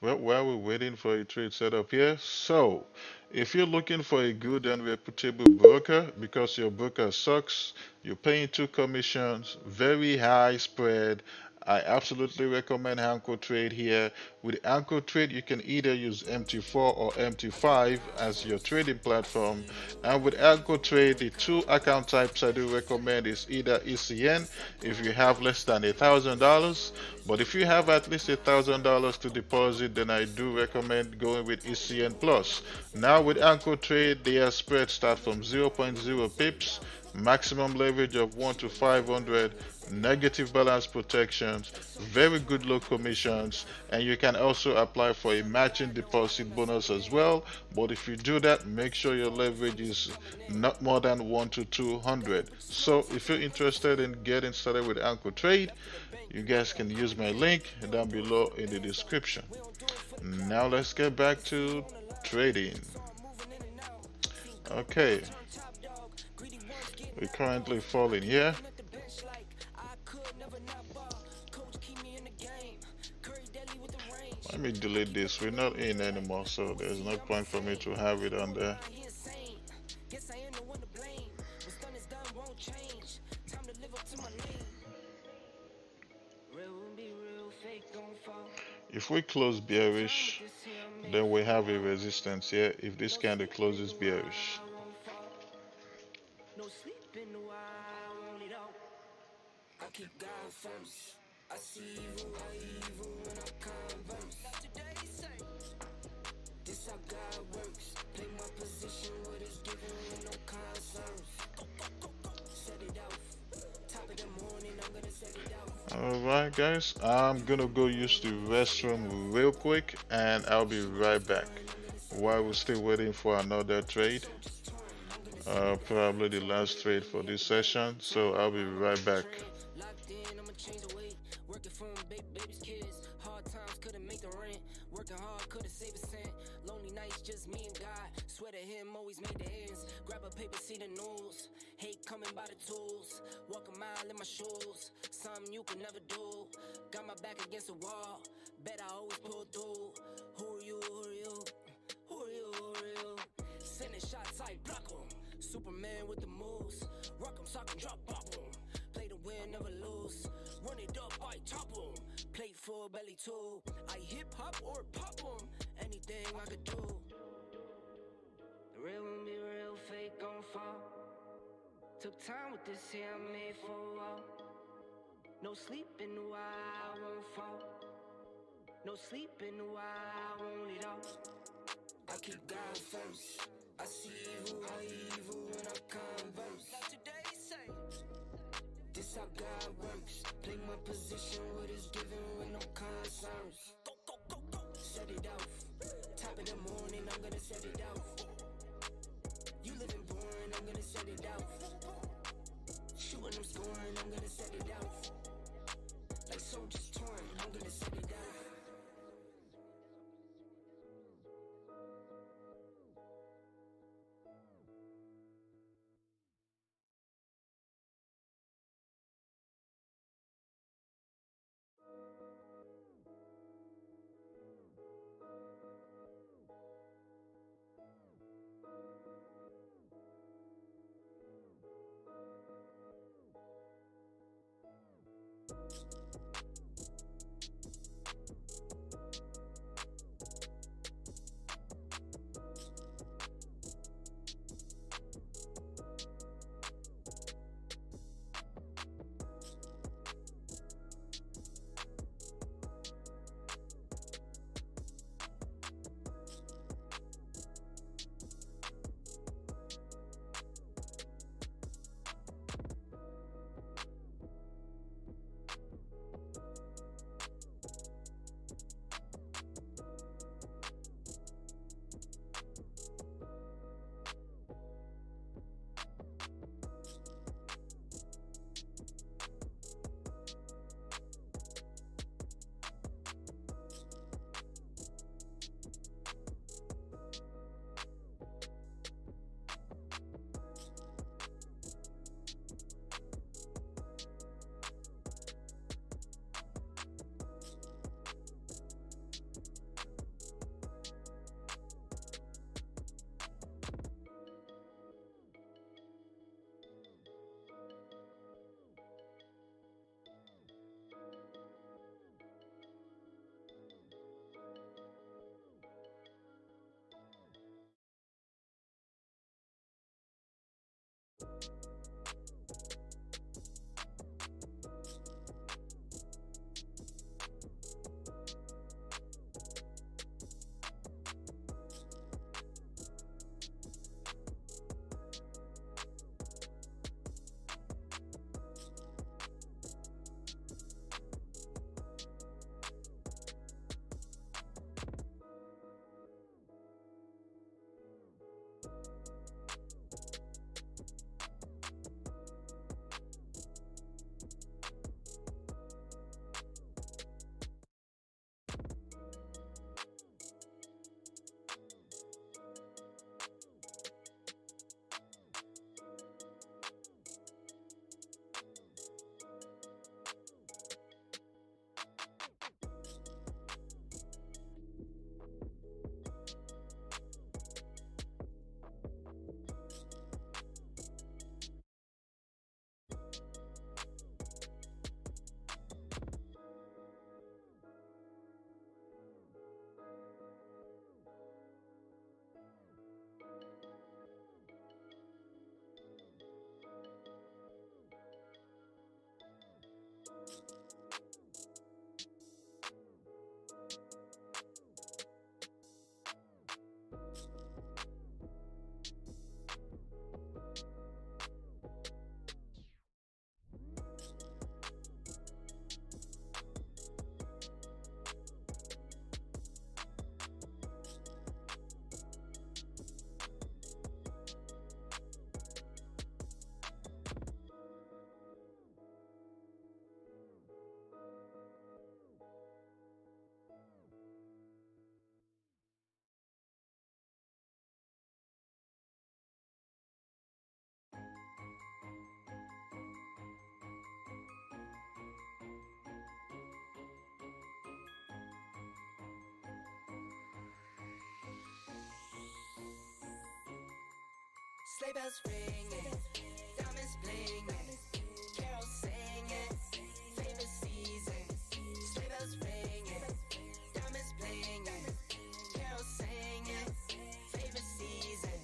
Well, while we're waiting for a trade setup here, so if you're looking for a good and reputable broker because your broker sucks, you're paying two commissions, very high spread, I absolutely recommend Anchor Trade here. With Anchor Trade, you can either use MT4 or MT5 as your trading platform. And with Anchor Trade, the two account types I do recommend is either ECN if you have less than $1,000, but if you have at least $1,000 to deposit, then I do recommend going with ECN Plus. Now with Anchor Trade, their spread start from zero point 0.0 pips, maximum leverage of 1 to 500, negative balance protections, very good low commissions, and you can also apply for a matching deposit bonus as well. But if you do that, make sure your leverage is not more than 1 to 200. So if you're interested in getting started with Anchor Trade, you guys can use my link down below in the description. Now let's get back to trading. Okay, we're currently falling here. Let me delete this. We're not in anymore, so there's no point for me to have it on there. If we close bearish, then we have a resistance here. If this candle closes bearish, No sleeping while I want it all. I keep God first. I see evil, when I converse. Today say, this how God works. Play my position, what is given with no concerns. Set it off. Top of the morning, I'm gonna set it off. alright guys, I'm gonna go use the restroom real quick and I'll be right back while we're still waiting for another trade. Probably the last trade for this session, so I'll be right back. Locked in, I'ma change the weight. Working for baby's kids. Hard times couldn't make the rent. Working hard couldn't save a cent. Lonely nights, just me and God. Swear to him, always made the ends. Grab a paper, see the news. Hate coming by the tools. Walk a mile in my shoes. Something you could never do. Got my back against the wall. Bet I always pull through. Who are you? Who are you? Who are you? Who are you? Sending shots, I block 'em. Superman with the moves. Rock 'em, sock 'em, drop bop 'em. Play to win, never lose. Run it up, I top 'em. Plate full, belly too. I hip hop or pop 'em. Anything I could do. The real won't be real, fake gon' fall. Took time with this here, I made for a while. No sleeping while I won't fall. No sleeping while I want it all. I keep God first. I see evil when I converse. Today say, this how God works. Play my position, what is given with no concerns. Go. Set it off. Top of the morning, I'm gonna set it off. You living boring, I'm gonna set it off. Shooting, I'm scoring, I'm gonna set it off. Like soldiers torn, I'm gonna set it off. Sleigh bells ringing, diamonds blinging, carols singing, favorite season. Sleigh bells ringing, diamonds blinging, carols singing, favorite season.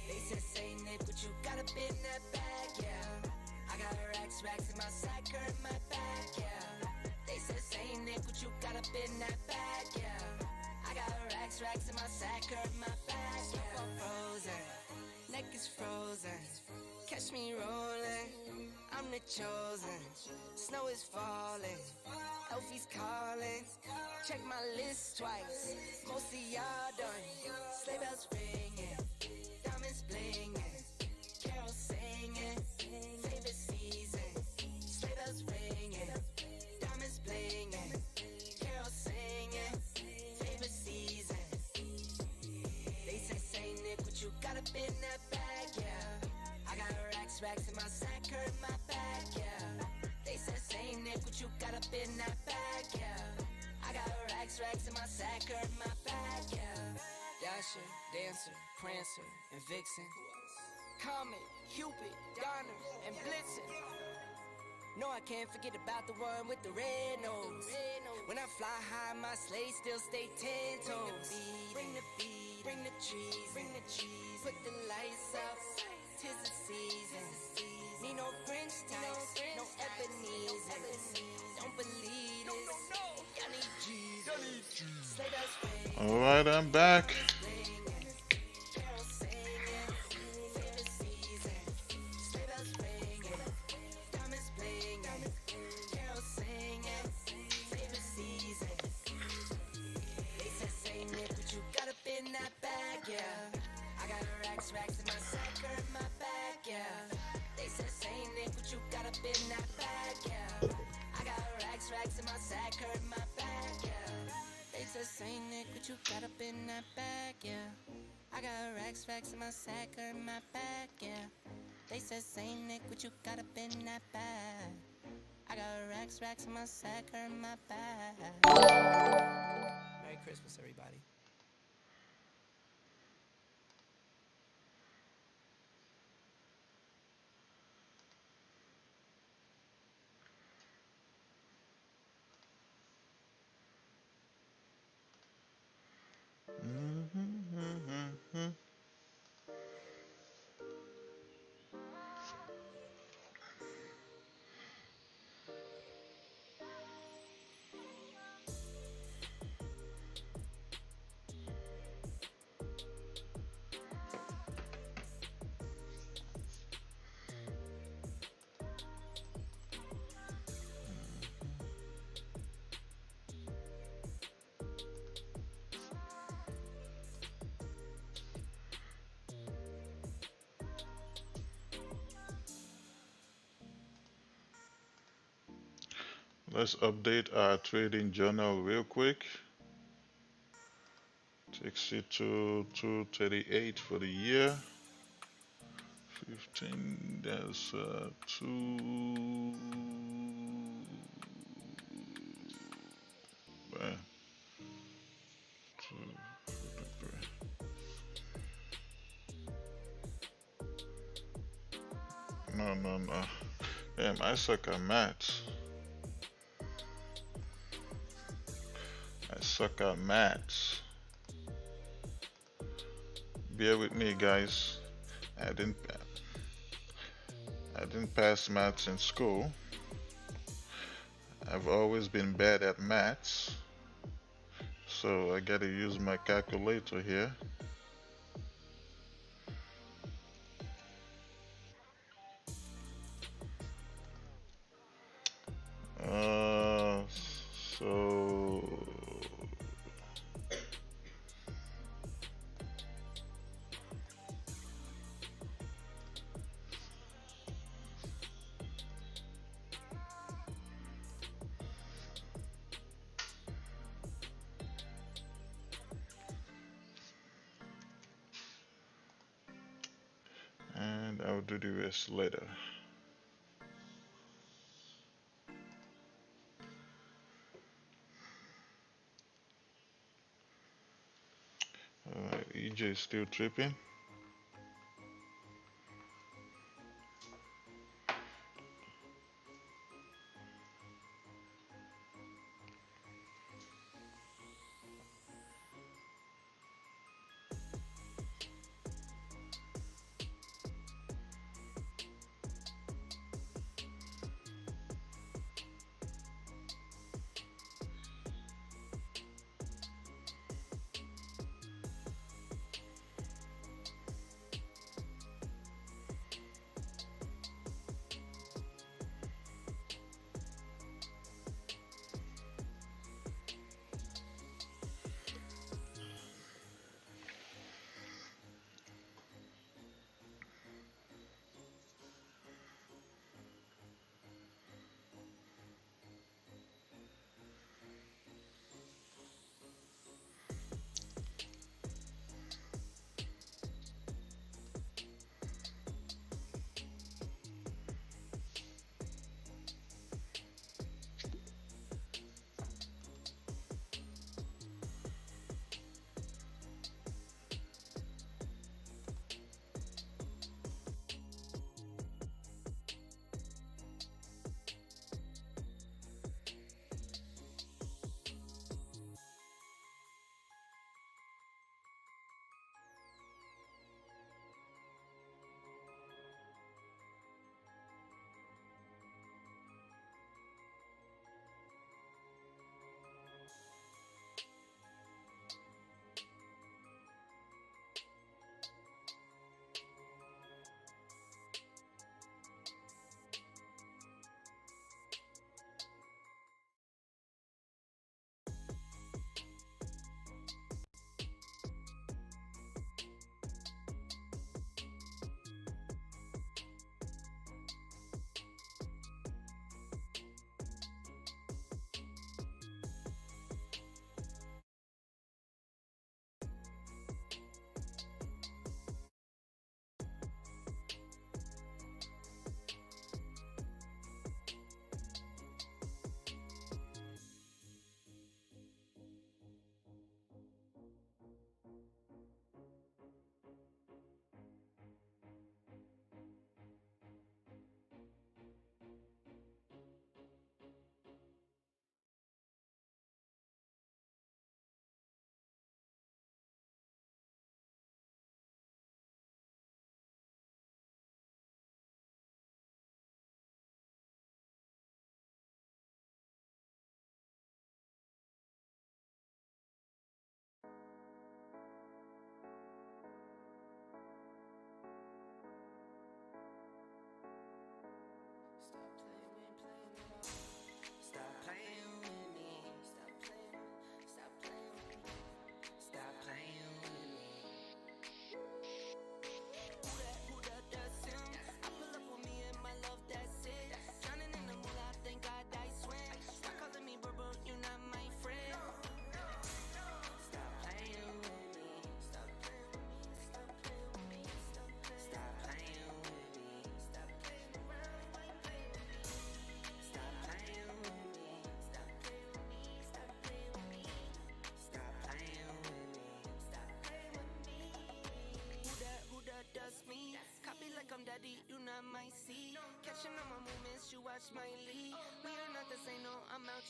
They said, say Nick, what you got up in that bag, yeah. I got racks in my sack, or in my bag, yeah. They said, say Nick, what you got up in that bag, yeah. I got racks in my sack, or in my bag, yeah. I'm frozen, neck is frozen. Catch me rolling, I'm the chosen. Snow is falling, Elfie's calling. Check my list twice, most of y'all done. Sleigh bells ringing, diamonds blinging, carols singing, favorite season. Sleigh bells ringing, diamonds blinging, carols singing, favorite season. They say Nick, what you got up in that bag, yeah. I got racks in my sack, or in my bag, yeah. They say Nick, what you got up in that bag, yeah. I got racks in my sack, or in my bag, yeah. Dasher, Dancer, Prancer, and Vixen. Comet, Cupid, Donner, and Blitzen. No, I can't forget about the one with the red nose. When I fly high, my sleigh still stay 10 toes. Bring the beat, bring the trees, put the lights up, 'tis the season. Need no French toast, no Ebenezer. Don't believe this, y'all need Jesus. Sleigh bells ring, All right, I'm back. carols singing, favorite season. Sleigh bells ringing, diamonds blinging, carols singing, favorite season. They said, say Nick, what you got up in that bag, yeah. I got racks in my sack, or in my bag, yeah. They said, say Nick, what you got up in that bag, yeah. I got racks in my sack, or in my bag, yeah. They said, say Nick, what you got up in that bag, yeah. I got racks in my sack, or in my bag, yeah. They said, say Nick, what you got up in that bag. I got racks in my sack, or in my bag. Merry Christmas, everybody. Let's update our trading journal real quick. Takes it to 238 for the year. 15, that's 2. Well, 2. No. Damn, I suck at maths. Bear with me, guys. I didn't pass maths in school. I've always been bad at maths, so I gotta use my calculator here. So and I'll do the rest later. Alright, EJ is still tripping.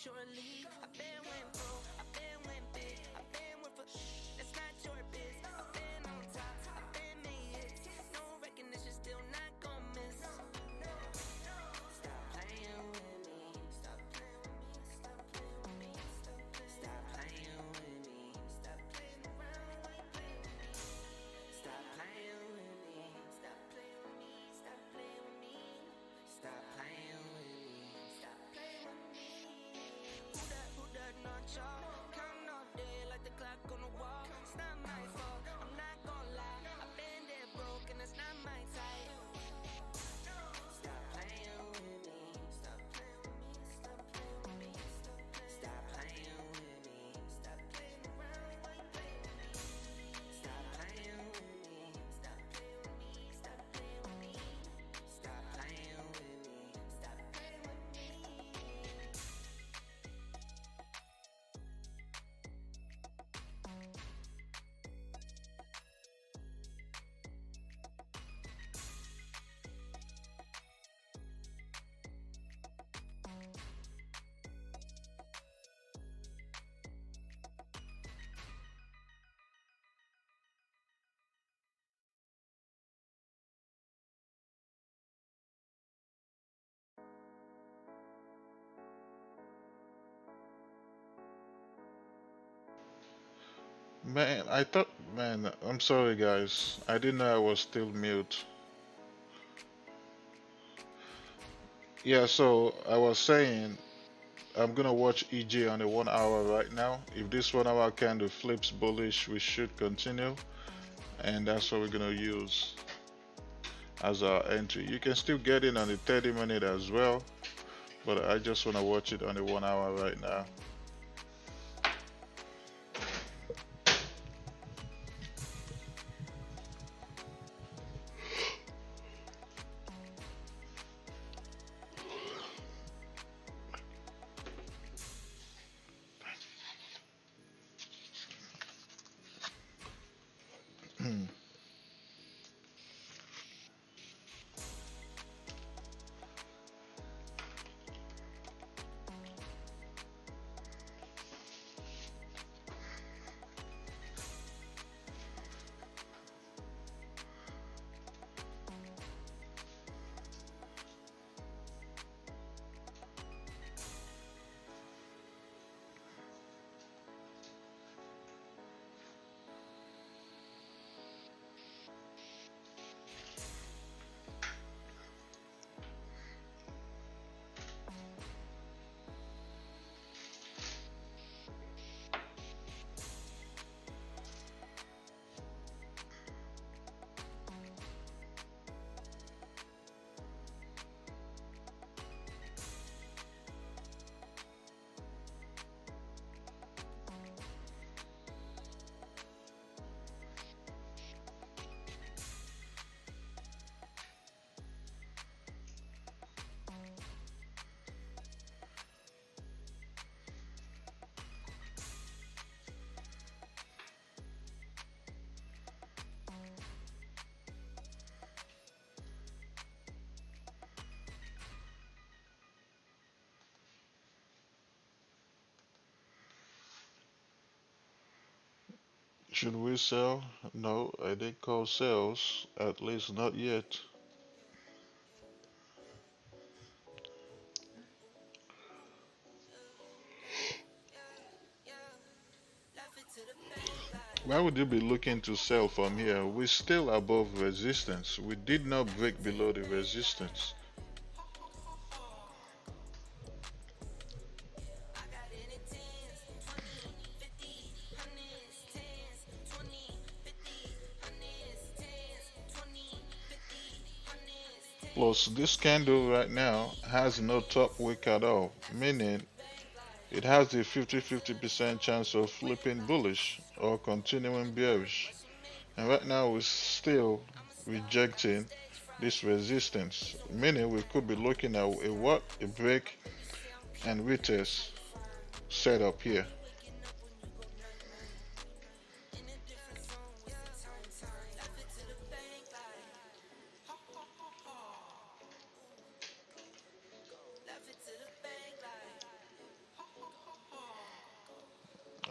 surely. I've been went broke, I've been went big, I've been went for that's not your biz. I've been on top, I've been made hits. No recognition, still not gon' miss. Stop playing with me. Stop playing with me. Stop playing with me. Stop playing with me. Stop playing around like playing with me. Stop playing with me. Stop playing with me. Stop playing with me. Stop playing with me. Stop playing with me. Who that not y'all? Counting all day like the clock on the wall. It's not my fault, I'm not gonna lie. I've been there broke and it's not my type. Stop playing with me. Stop playing with me. Stop playing with me. Stop playing with me. Stop playing around like playing with me. Stop playing with me. Stop playing with me. Stop playing with me. Stop playing with me. Stop playing with me. Man, I thought, man, I'm sorry guys. I didn't know I was still mute. Yeah, so I was saying I'm gonna watch EJ on the 1 hour right now. If this 1 hour candle flips bullish, we should continue, and that's what we're gonna use as our entry. You can still get in on the 30-minute as well, but I just wanna watch it on the 1 hour right now. Should we sell? No, I didn't call sales, at least not yet. Why would you be looking to sell from here? We're still above resistance. We did not break below the resistance. Plus, this candle right now has no top wick at all, meaning it has a 50-50% chance of flipping bullish or continuing bearish. And right now we're still rejecting this resistance, meaning we could be looking at a what? A break and retest setup here.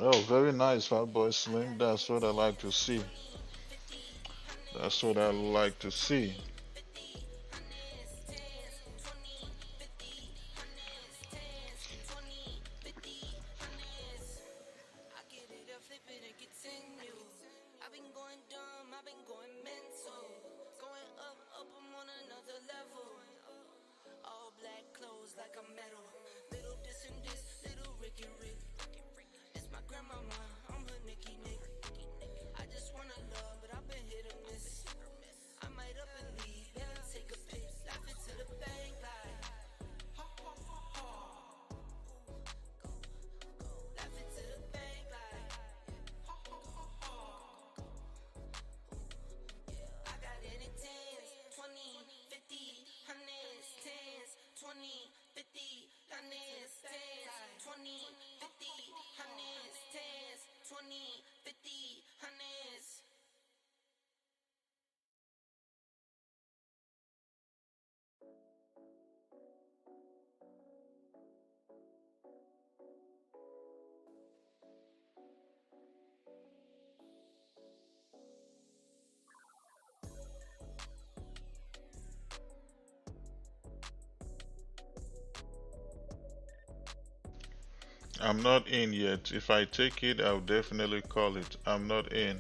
Oh, very nice, Fat Boy Slim. That's what I like to see. That's what I like to see. I get it up, flip it and continue. I've been going dumb, I've been going mental. Going up, up, I'm on another level. All black clothes like a metal. Little this and this, little Ricky Rick. It's my grandmama, I'm her Nicky Nick. I just wanna love, but I've been hit or miss. I might up and leave, then take a pic. Laugh it to the bank, like. Laugh it to the bank, like. I got it in tens, 20, 50, hundreds, tens, 20, 50, hundreds, tens, 20, 50, hundreds, tens, 20, 50, hundreds. I'm not in yet. If I take it, I'll definitely call it. I'm not in.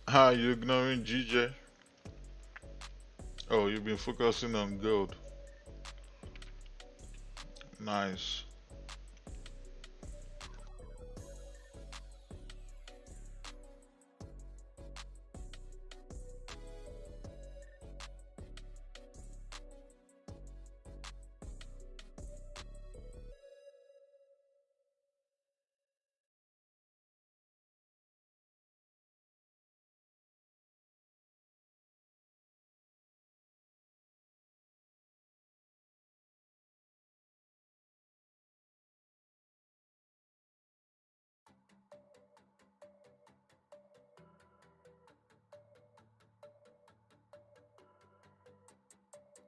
How are you ignoring GJ? Oh, you've been focusing on gold. Nice.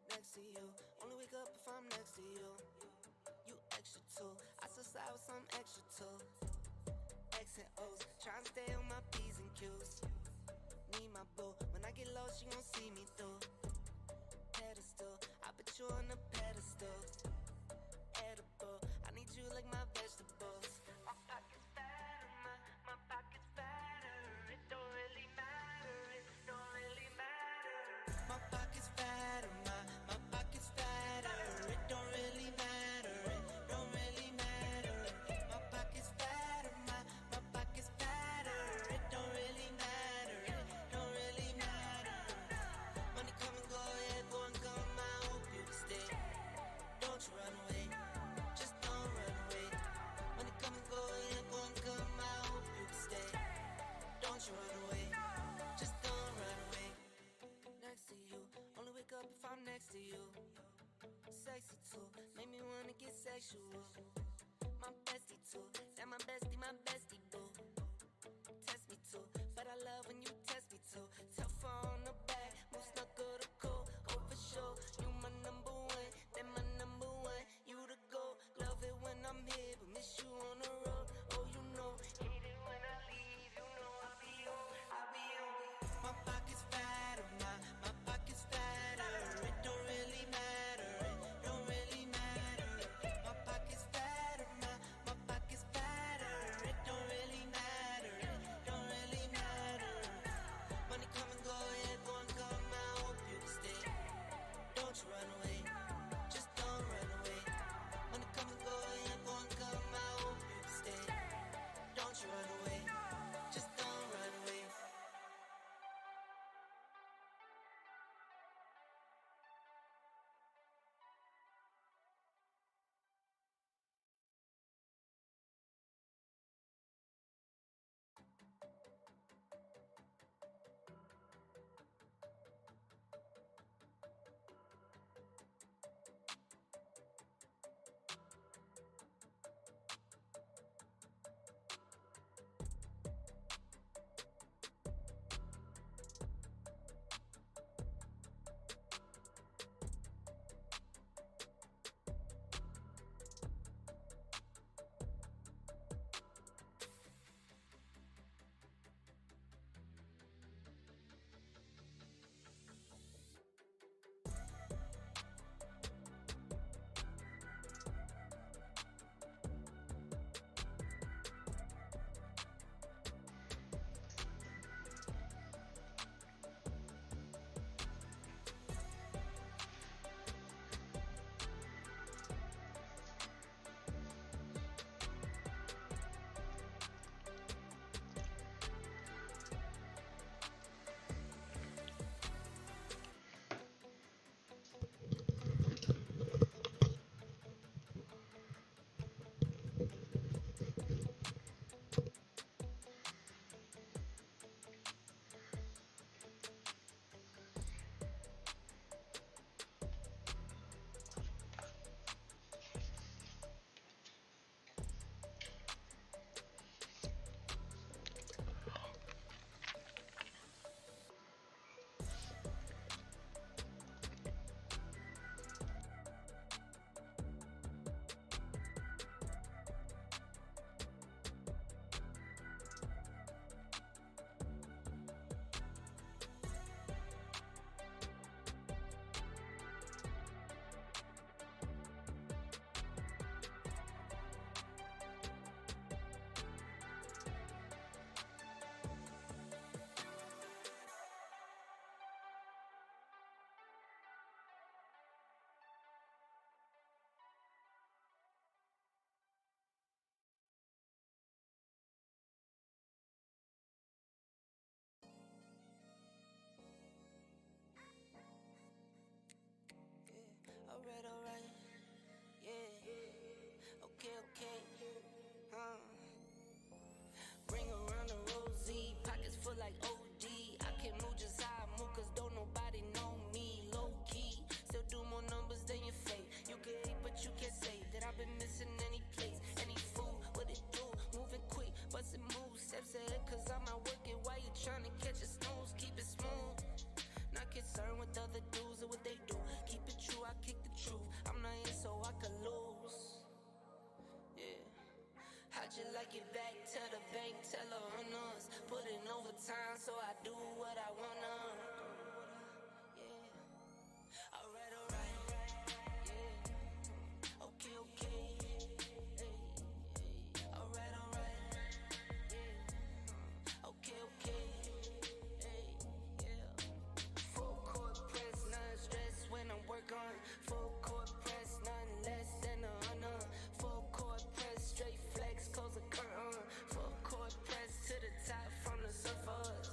Next to you, only wake up if I'm next to you. You extra too, I still slide with some extra too. X and O's, trying to stay on my P's and Q's. Need my boo, when I get lost, you gon' see me through. Pedestal, I put you on a pedestal. Edible, I need you like my vegetables. My pocket's fatter, my pocket's fatter. It don't really matter, it don't really matter. My pocket's fatter, my pocket's fatter. It don't really matter, it don't really matter. My pocket's fatter, my pocket's fatter. It don't really matter, it don't really matter. Money come and go, yeah, go and come. I hope you stay. Don't you run away, just don't run away. Money come and go, yeah, go and come. I hope you stay. Don't you run away, just don't run away. Next to you, only wake up if I'm next to you. Sexy too, make me wanna get sexual. My bestie too, that my bestie boo. Test me too, but I love when you test me too. Tougher on the back, most not good to go. Oh for sure, you my number one, then my number one. You the go, love it when I'm here, but miss you on the road. Oh you know, hate it when I leave. You know I'll be tryna catch a snooze, keep it smooth. Not concerned with other dudes and what they do. Keep it true, I kick the truth. I'm not in so I could lose. Yeah. How'd you like it back to the bank? Tell her on us. Put in overtime so I do what I wanna. Yeah. Alright, yeah. Okay, okay. Hey. Alright, yeah. Okay, okay. Hey. Yeah. Full court press, none stress when I'm working. Full court press, none less than a honor. Full court press, straight flex, close the curtain. Full court press to the top from the surface.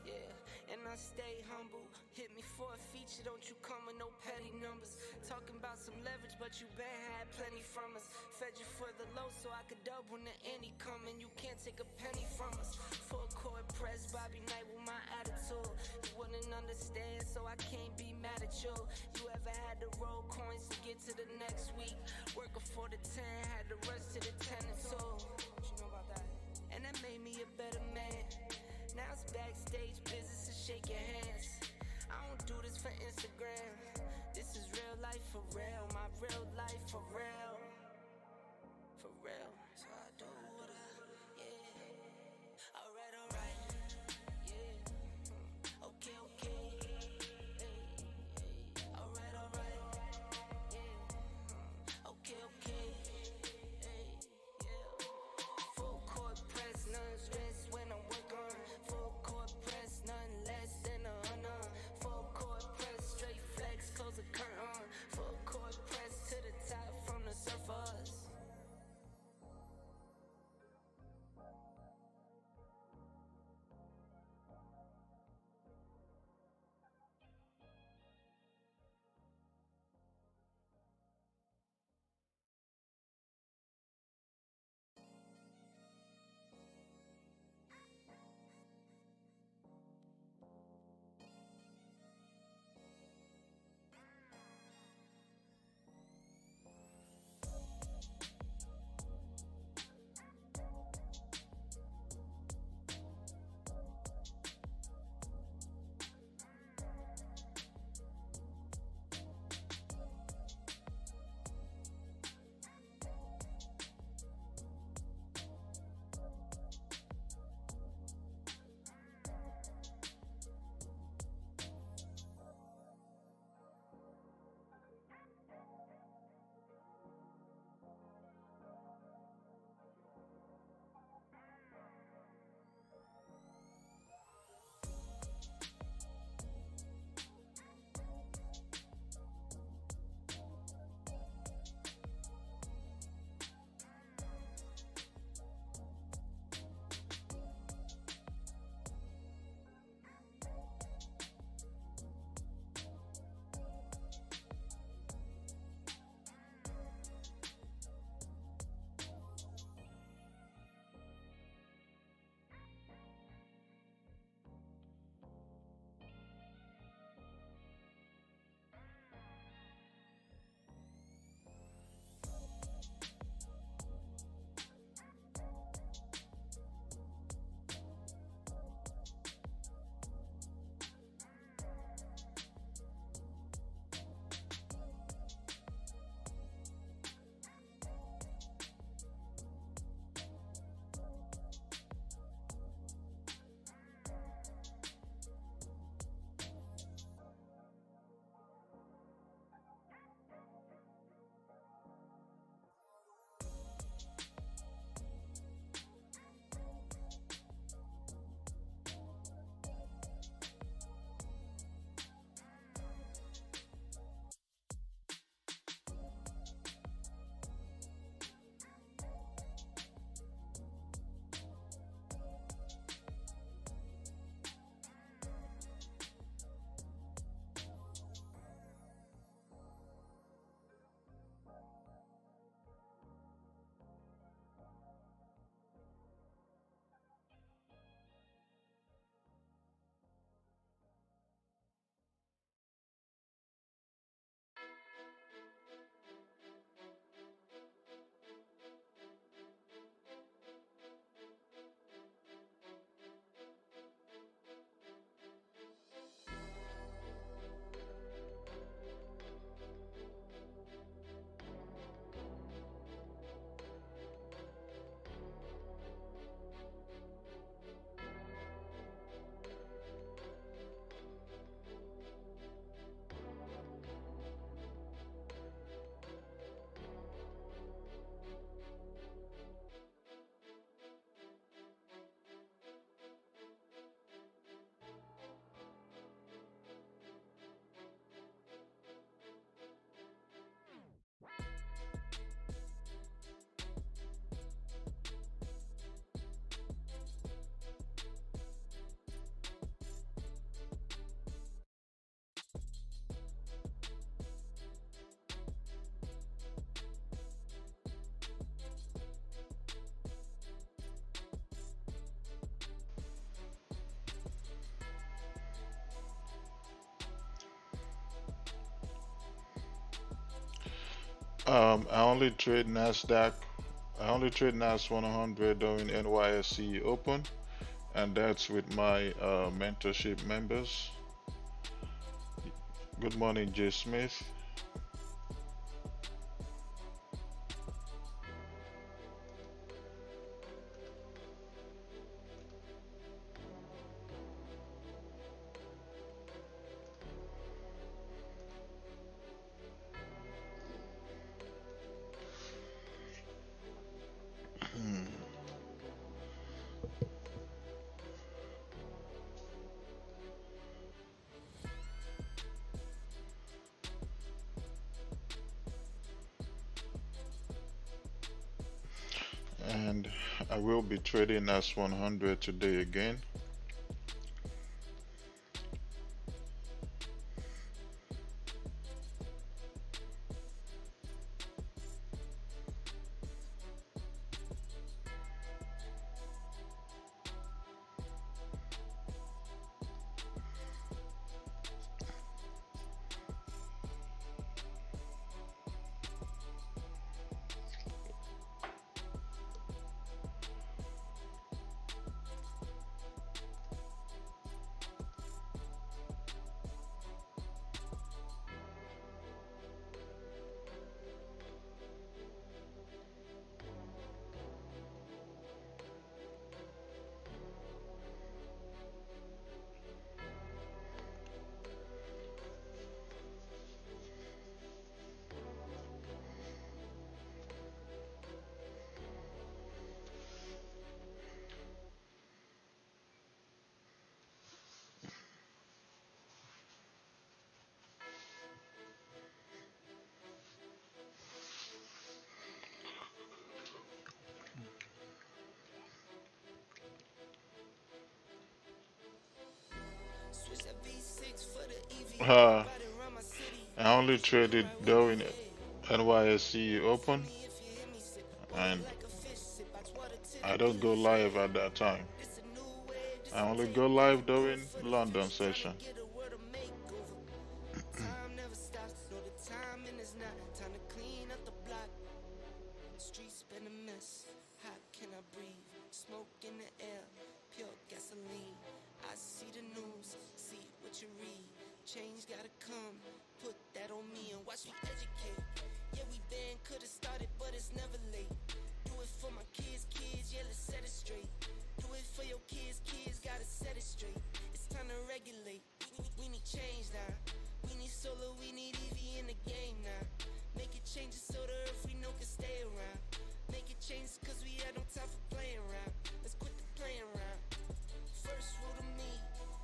Yeah, and I stay humble. Hit me for a feature, don't you come with no petty numbers. Talking about some leverage, but you been had plenty from us. Fed you for the low so I could double when the any coming. You can't take a penny from us. Full court press, Bobby Knight with my attitude. You wouldn't understand, so I can't be mad at you. You ever had to roll coins to get to the next week? Working for the 10, had to rush to the 10 and 2. What you know about that? And that made me a better man. Now it's backstage business and shaking hands. I don't do this for Instagram. This is real life for real. My real life for real. For real. So I do what yeah. Alright, yeah. Okay, okay. Alright, yeah. Okay, okay. Yeah. I only trade Nasdaq. I only trade NAS 100 during NYSE Open, and that's with my mentorship members. Good morning, Jay Smith. And I will be trading NAS 100 today again. Switch that V6 for the EV. Uh, Ride around my city. I only Bitch, you traded ride with during me, yeah. NYSE Feel Open, me if you hear me sip. Water and like a fish sip. I water to the I don't go deepest, live at yeah. that time. This a new wave, this I a only go takeover. live Do it during for the London future, tryna session. get a world a makeover. Time never stops, know the timing is not. Time to clean up the block. Streets been a mess. How can I breathe? Smoke in the air, pure gasoline. I see the news, see what you read. Change gotta come, put that on me and watch me educate. Yeah, we been could've started, but it's never late. Do it for my kids, yeah, let's set it straight. Do it for your kids, gotta set it straight. It's time to regulate. We need change now. We need solar, we need EV in the game now. Make it changes so the earth we know can stay around. Make it changes cause we had no time for playing around. Let's quit the playing around. First rule to me,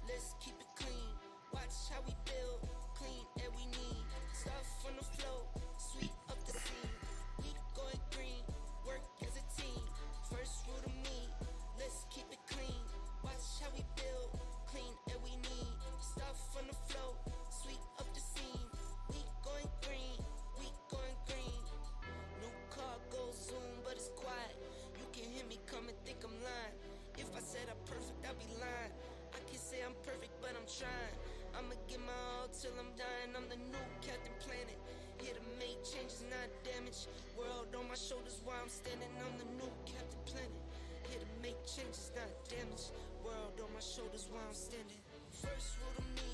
let's keep it clean. Watch how we build, clean air we need. Stuff on the flow, sweep up the scene. We going green, work as a team. First rule to me, let's keep it clean. Watch how we build, clean air we need. Stuff on the flow, sweep up the scene. We going green, we going green. New car goes zoom, but it's quiet. You can hear me come and think I'm lying. If I said I'm perfect, I'd be lying. I can say I'm perfect, but I'm trying. I'ma give my all till I'm dying. I'm the new Captain Planet. Here to make changes, not damage. World on my shoulders while I'm standing. I'm the new Captain Planet. Here to make changes, not damage. World on my shoulders while I'm standing. First rule to me,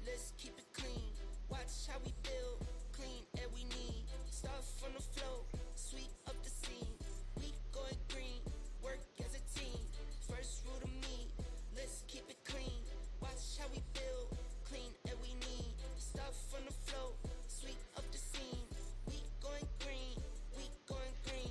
let's keep it clean. Watch how we build, clean air we need. Stuff on the flow, sweep up the scene. We going green, work as a team. First rule to me, let's keep it clean. Watch how we build, clean air we need. Stuff on the flow, sweep up the scene. We going green, we going green.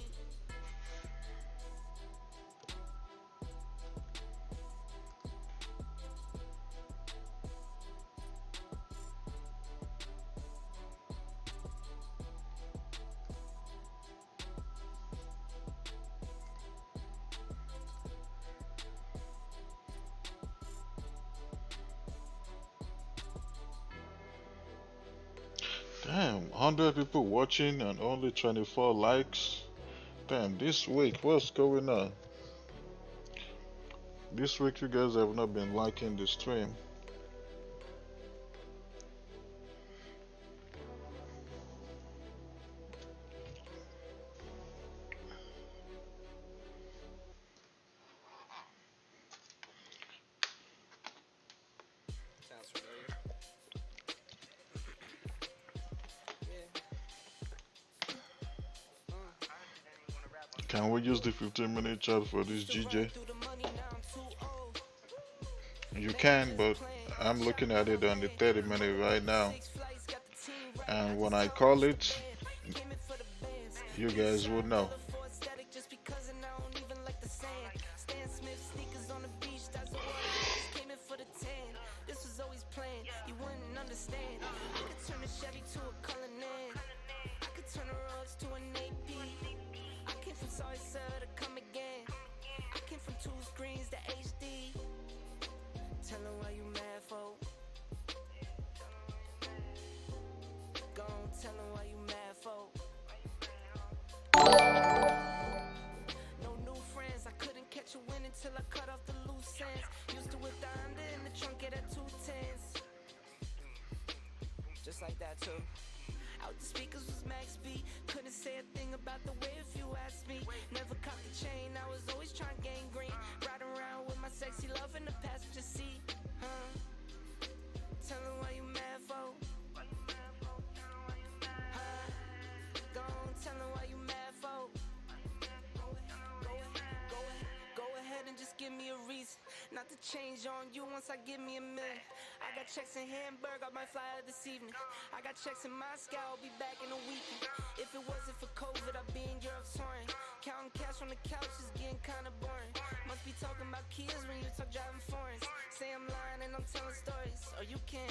Damn, 100 people watching and only 24 likes. Damn, this week, what's going on? This week, you guys have not been liking the stream. Can we use the 15-minute chart for this GJ? You can, but I'm looking at it on the 30-minute right now. And when I call it, you guys would know. Tell her why you mad for. Go on, tell her why you mad for. No new friends, I couldn't catch a win until I cut off the loose ends. Used to whip the under in the trunk at 210s. Just like that too. Out the speakers was max B. Couldn't say a thing about the way if you asked me. Never caught the chain, I was always trying to gain green. Riding around with my sexy love in the passenger seat. Tell her why you mad for. Go on, tell her why you mad for. Go ahead and just give me a reason not to change on you once I give me a million. I got checks in Hamburg, I might fly out this evening. I got checks in Moscow, I'll be back in a weekend. If it wasn't for COVID, I'd be in Europe touring. Counting cash on the couch is getting kinda boring. Must be talking about kids when you talk driving foreigns. Say I'm lying and I'm telling stories, or you can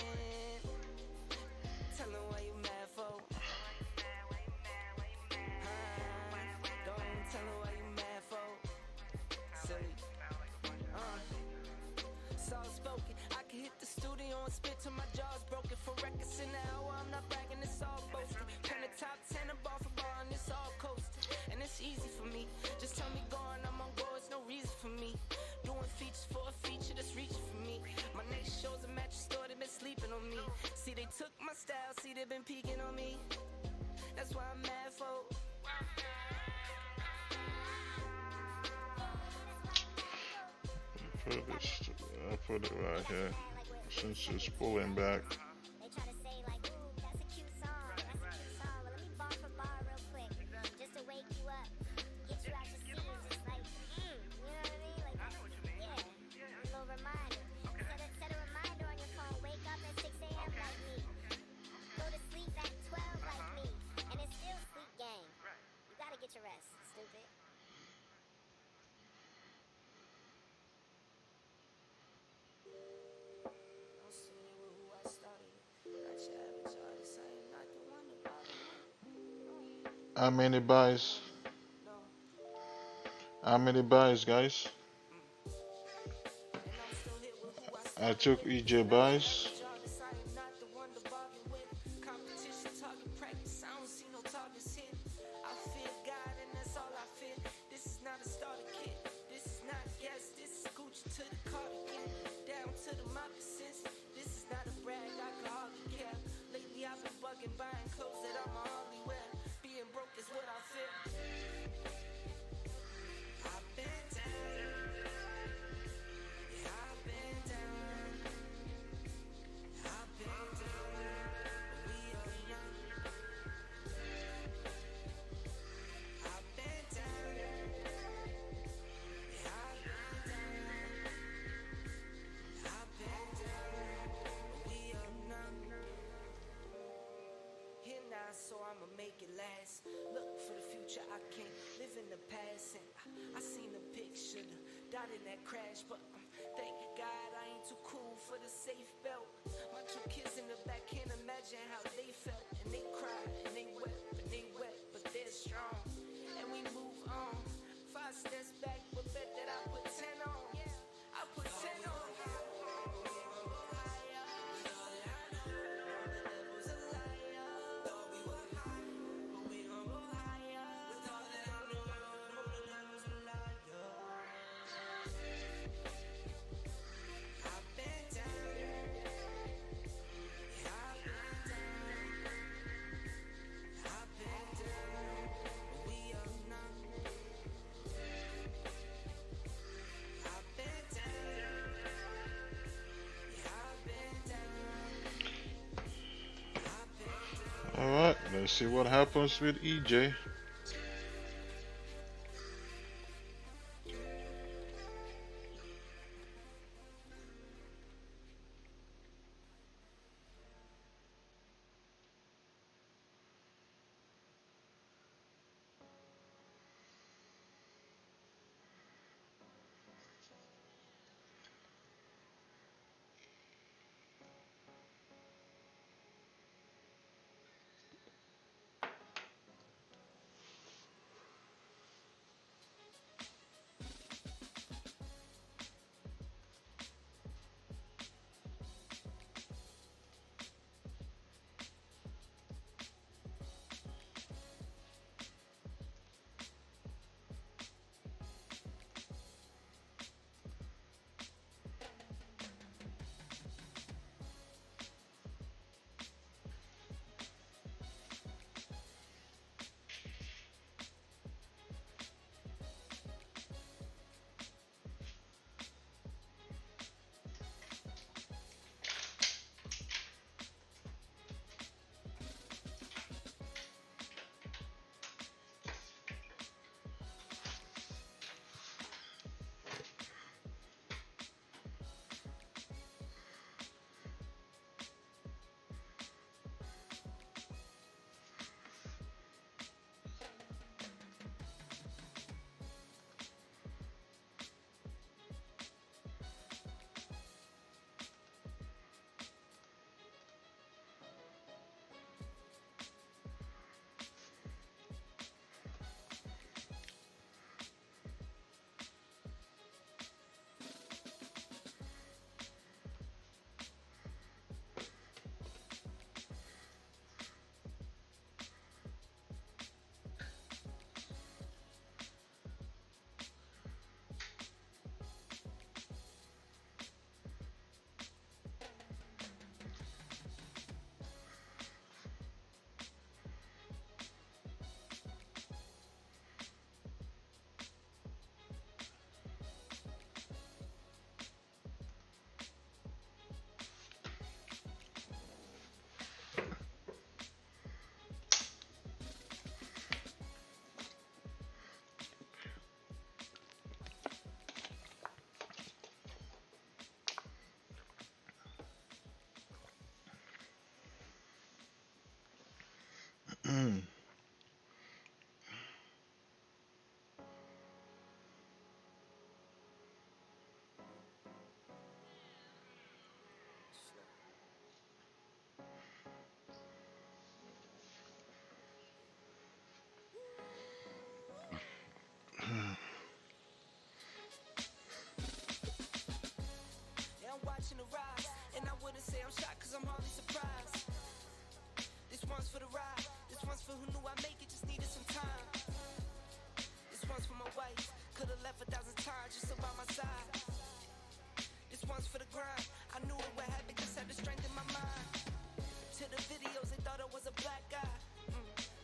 tell her why you mad for. Go on, tell her why you mad for. Silly. Soft spoken, I can hit the studio and spit till my jaw's broken. For records in the hour, I'm not bragging, it's all boasting. Pen the top 10 and ball for ball, and it's all coasting. And it's easy for me, just tell me go and I'm on go, it's no reason for me. Doing features for a feature that's reaching for me. My next show's a mattress store, they been sleeping on me. See, they took my style, see, they been peeking on me. That's why I'm mad for. I put it right here since it's pulling back. They try to say like, ooh, that's a cute song, that's a cute song. Well, let me bar for bar real quick, just to wake you up, get you out your seat, just like, you know what I mean? Like, yeah, a little reminder. Set a reminder on your phone, wake up at 6 a.m. like me, go to sleep at 12 like me, and it's still sleep game. You gotta get your rest, stupid. How many buys? How many buys, guys? I took EJ buys. Buying clothes that I'm hardly wear. Being broke is what I feel. I've been down. Yeah, I've been down. I've been down. But we are young. I've been down. Yeah, I've been down. I've been down. But we are young. Here now, so I'ma make it last. Look for the future, I can't live in the past. And I seen the picture, died in that crash. But thank God I ain't too cool for the safe belt. My two kids in the back can't imagine how they felt. And they cry, and they wet, but they're strong. And we move on. 5 steps back, but bet that I put 10 on. I put 10 on. Alright, let's see what happens with EJ. say I'm shocked cause I'm hardly surprised. This one's for the ride. This one's for who knew I make it, just needed some time. This one's for my wife. Could've left 1,000 times just about my side. This one's for the grind. I knew it would happen, just had the strength in my mind. To the videos, they thought I was a black guy.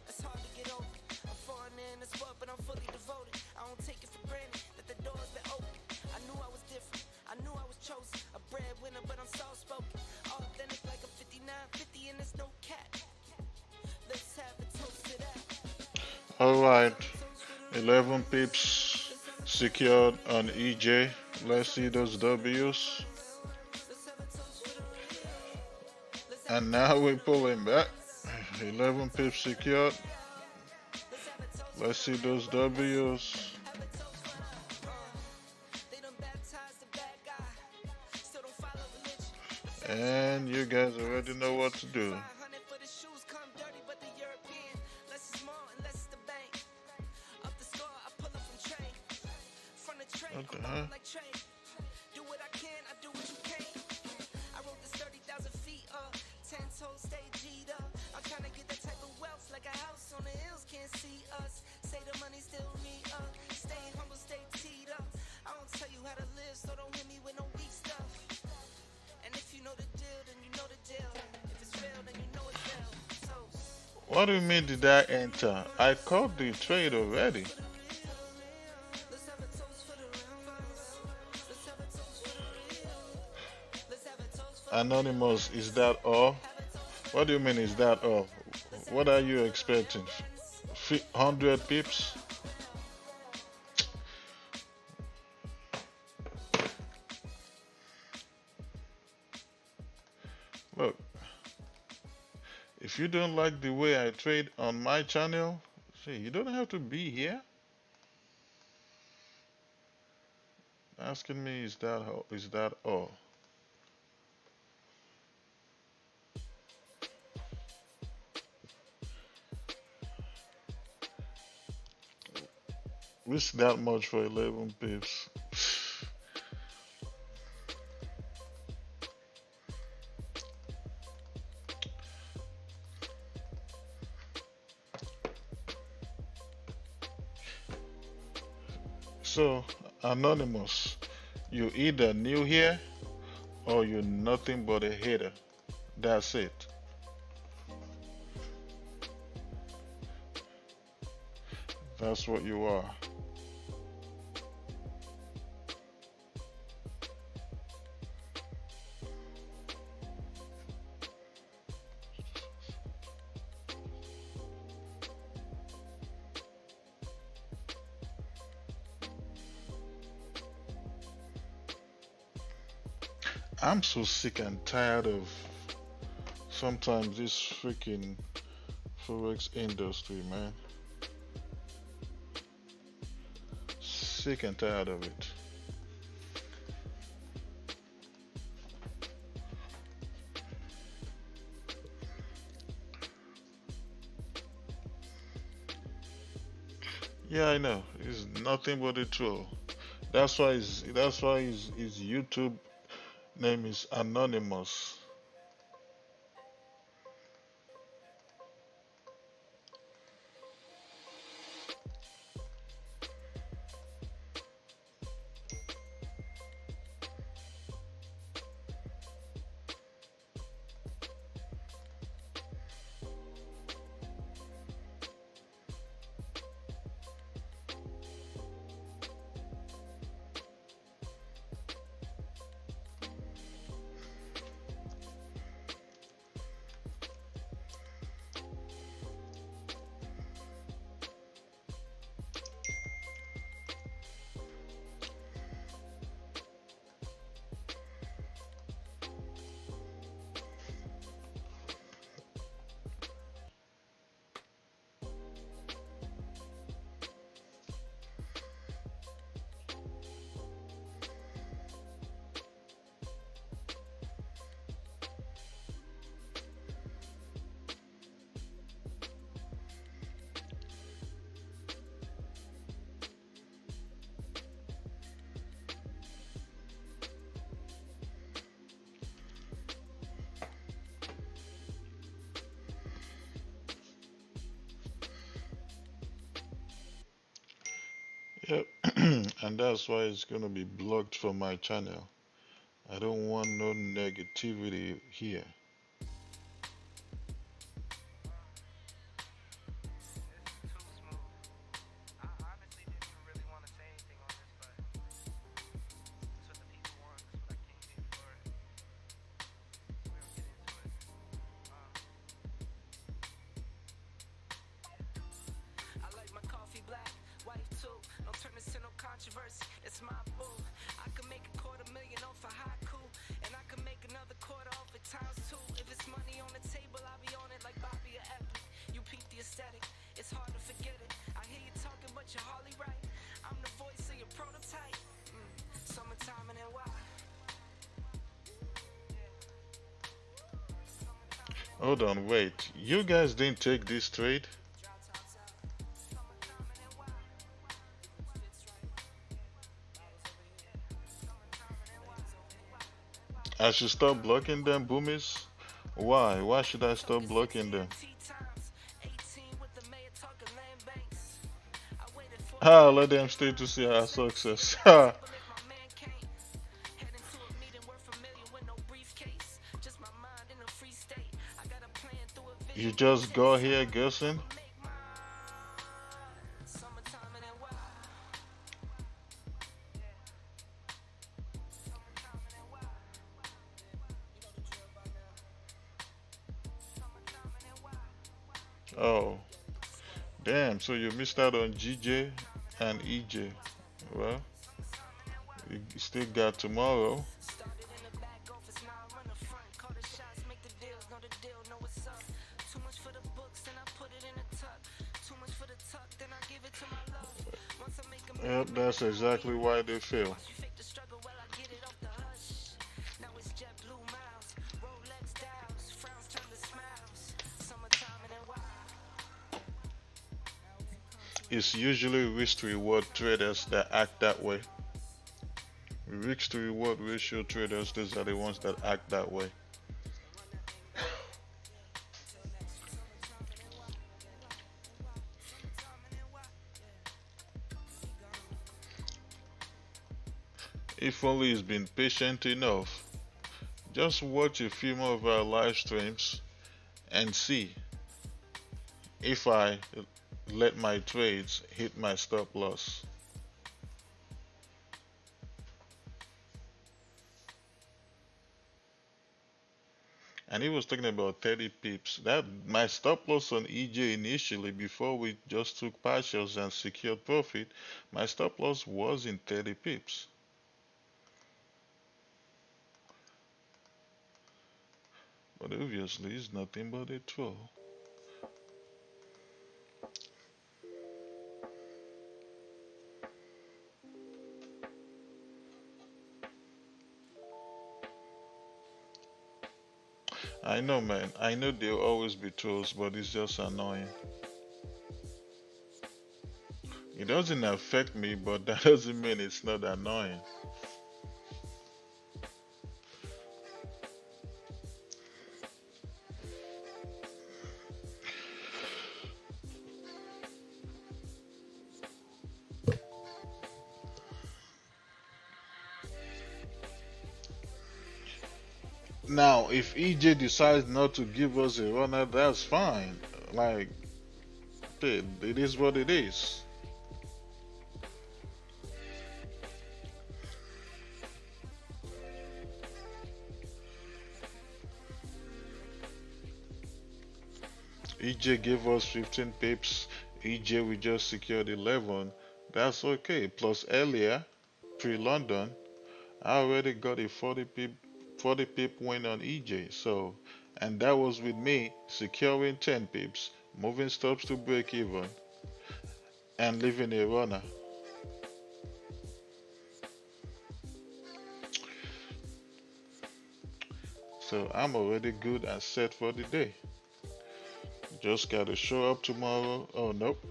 That's hard to get over. I'm foreigner in the sport, but I'm fully devoted. I don't take it for granted that the door's been open. I knew I was different. I knew I was chosen. A breadwinner, but I'm soft-spoken. Authentic like a 5950 and there's no cap. Let's have a toast to that. Alright, 11 pips secured on EJ. Let's see those W's. And now we're pulling back. 11 pips secured. Let's see those W's. And you guys already know what to do. What the hell? Do what I can, I do what you can't. I wrote this 30,000 feet up, 10 toes stay G'd up. I'm trying to get that type of wealth like a house on the hills, can't see us. Say the money still me up, stay humble, stay teed up. I don't tell you how to live, so don't hit me with no weak stuff. And if you know the deal, then you know the deal. If it's real, then you know it's real. So, What do you mean did I enter? I caught the trade already. let's have a toast for the real ones. Let's have a toast for the real. Let's have a toast for Anonymous, is that all? What do you mean is that all? What are you expecting? 100 pips? Look, if you don't like the way I trade on my channel, see, you don't have to be here asking me is that all? Risk that much for 11 pips. So, Anonymous, you either new here or you're nothing but a hater. That's it. That's what you are. I'm so sick and tired of sometimes this freaking Forex industry, man. Sick and tired of it. Yeah, I know. It's nothing but a troll. That's why his YouTube name is Anonymous. and that's why it's gonna be blocked from my channel. I don't want no negativity here. I like my coffee black, wife too. Don't turn this into controversy. It's my boo. I can make a $250,000 off a haiku, and I can make another quarter off it times two. If it's money on the table, I'll be on it like Bobby or Epic. You peep the aesthetic, it's hard to forget it. I hear you talking, but you're hardly right. I'm the voice of your prototype. Summertime and then why? Hold on, wait. You guys didn't take this trade? I should stop blocking them, boomies? Why? Why should I stop blocking them? Ah, let them stay to see our success. Ha! You just go here guessing? Oh, damn, so you missed out on GJ and EJ. Well, you still got tomorrow. Yep, that's exactly why they fail. It's usually risk to reward traders that act that way. Risk to reward ratio traders, those are the ones that act that way. If only he's been patient enough. Just watch a few more of our live streams and see if I let my trades hit my stop loss. And he was talking about 30 pips. That my stop loss on EJ initially, before we just took partials and secured profit, my stop loss was in 30 pips. But obviously it's nothing but a troll. I know, man. I know there'll always be trolls, but it's just annoying. It doesn't affect me, but that doesn't mean it's not annoying. Now, if EJ decides not to give us a runner, that's fine. Like, it is what it is. EJ gave us 15 pips. EJ we just secured 11. That's okay. Plus earlier, pre-London, I already got a 40 pip win on EJ. So, and that was with me securing 10 pips, moving stops to break even, and leaving a runner. So I'm already good and set for the day. Just gotta show up tomorrow. Oh nope,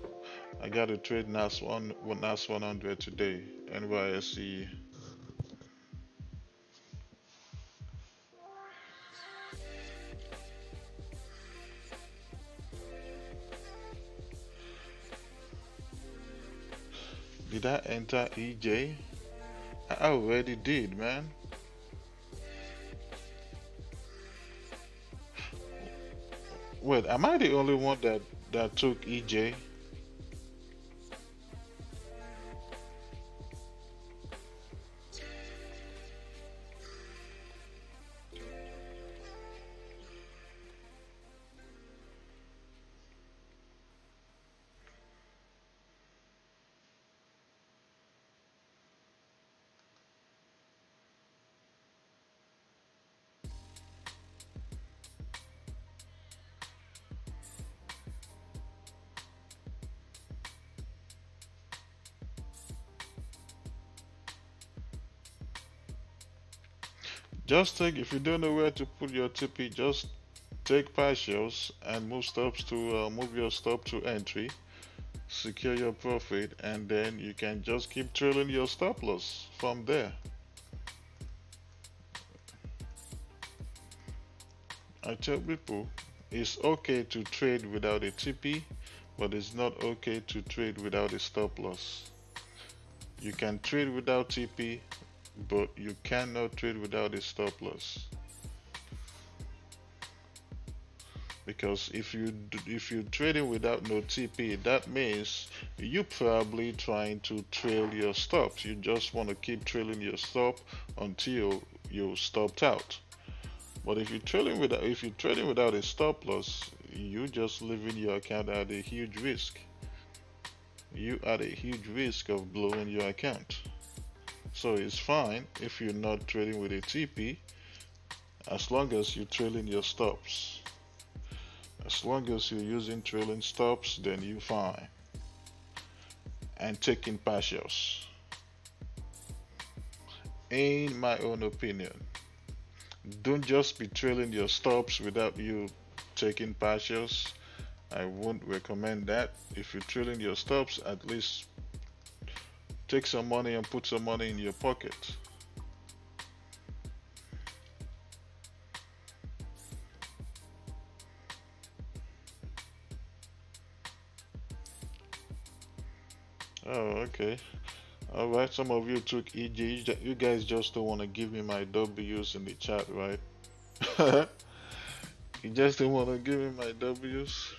I gotta trade NAS 100 today. NYSE. Did I enter EJ? I already did, man. Wait, am I the only one that took EJ? Just take, if you don't know where to put your TP, just take partials and move your stop to entry, secure your profit, and then you can just keep trailing your stop loss from there. I tell people it's okay to trade without a TP, but it's not okay to trade without a stop loss. You can trade without TP, but you cannot trade without a stop loss. Because if you're trading without no TP, that means you're probably trying to trail your stops. You just want to keep trailing your stop until you stopped out. But if you're trading without a stop loss, you just leaving your account at a huge risk. You at a huge risk of blowing your account. So it's fine if you're not trading with a TP, as long as you're trailing your stops. As long as you're using trailing stops, then you're fine. And taking partials. In my own opinion, don't just be trailing your stops without you taking partials. I won't recommend that. If you're trailing your stops, at least take some money and put some money in your pocket. Oh, okay. Alright, some of you took EG. You guys just don't want to give me my W's in the chat, right? You just don't want to give me my W's.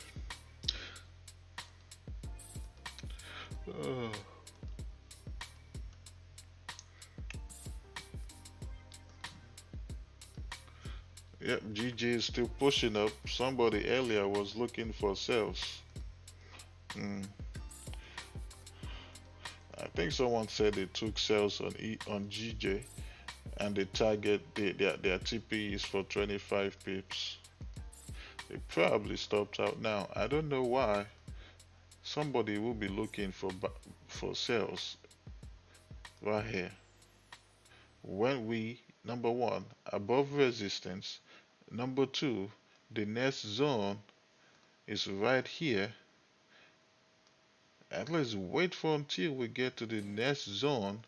Oh. Yep, GG is still pushing up. Somebody earlier was looking for sales. I think someone said they took sales on GJ, and they target their TP is for 25 pips. They probably stopped out now. I don't know why. Somebody will be looking for sales right here. When we, number one, above resistance, number two, the next zone is right here. At least wait for until we get to the next zone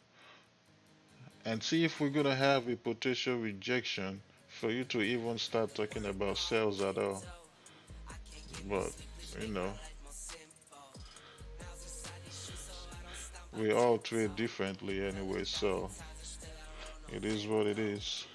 and see if we're gonna have a potential rejection for you to even start talking about sales at all. But you know, we all trade differently anyway, so it is what it is.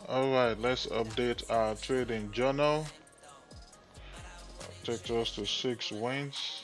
Alright, let's update our trading journal. Take us to 6 wins.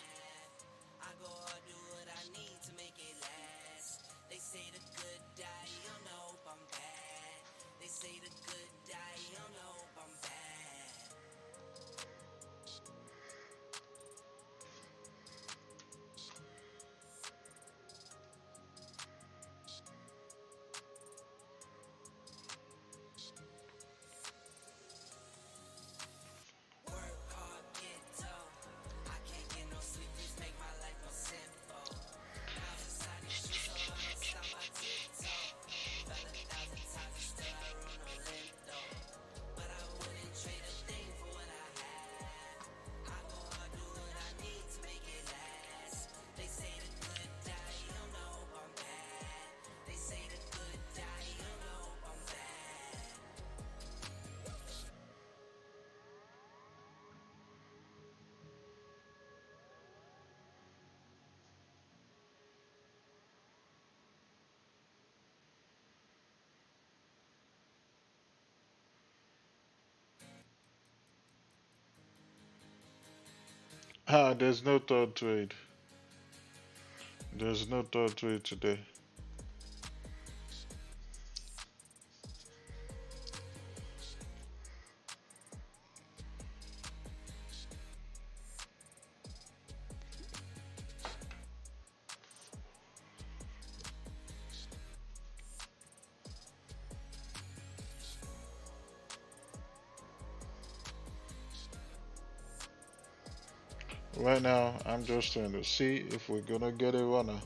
Ah, there's no third trade. There's no third trade today. Right now, I'm just trying to see if we're gonna get a runner.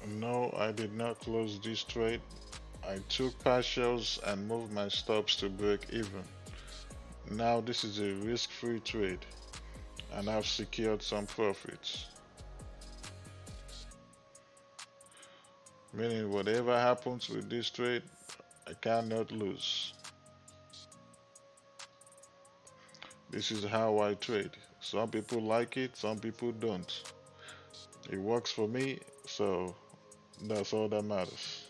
No, I did not close this trade. I took partials and moved my stops to break even. Now this is a risk-free trade and I've secured some profits. Meaning whatever happens with this trade, I cannot lose. This is how I trade. Some people like it, some people don't. It works for me, so that's all that matters.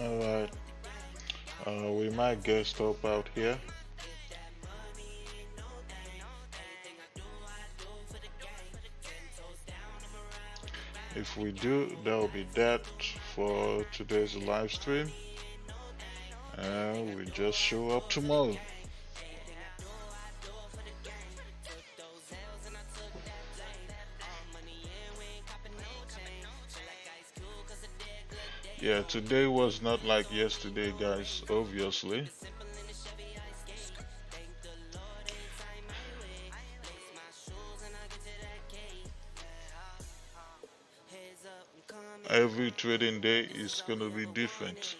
All right. We might get stop out here. If we do, that will be that for today's live stream. And we just show up tomorrow. Yeah, today was not like yesterday, guys, obviously. Every trading day is going to be different.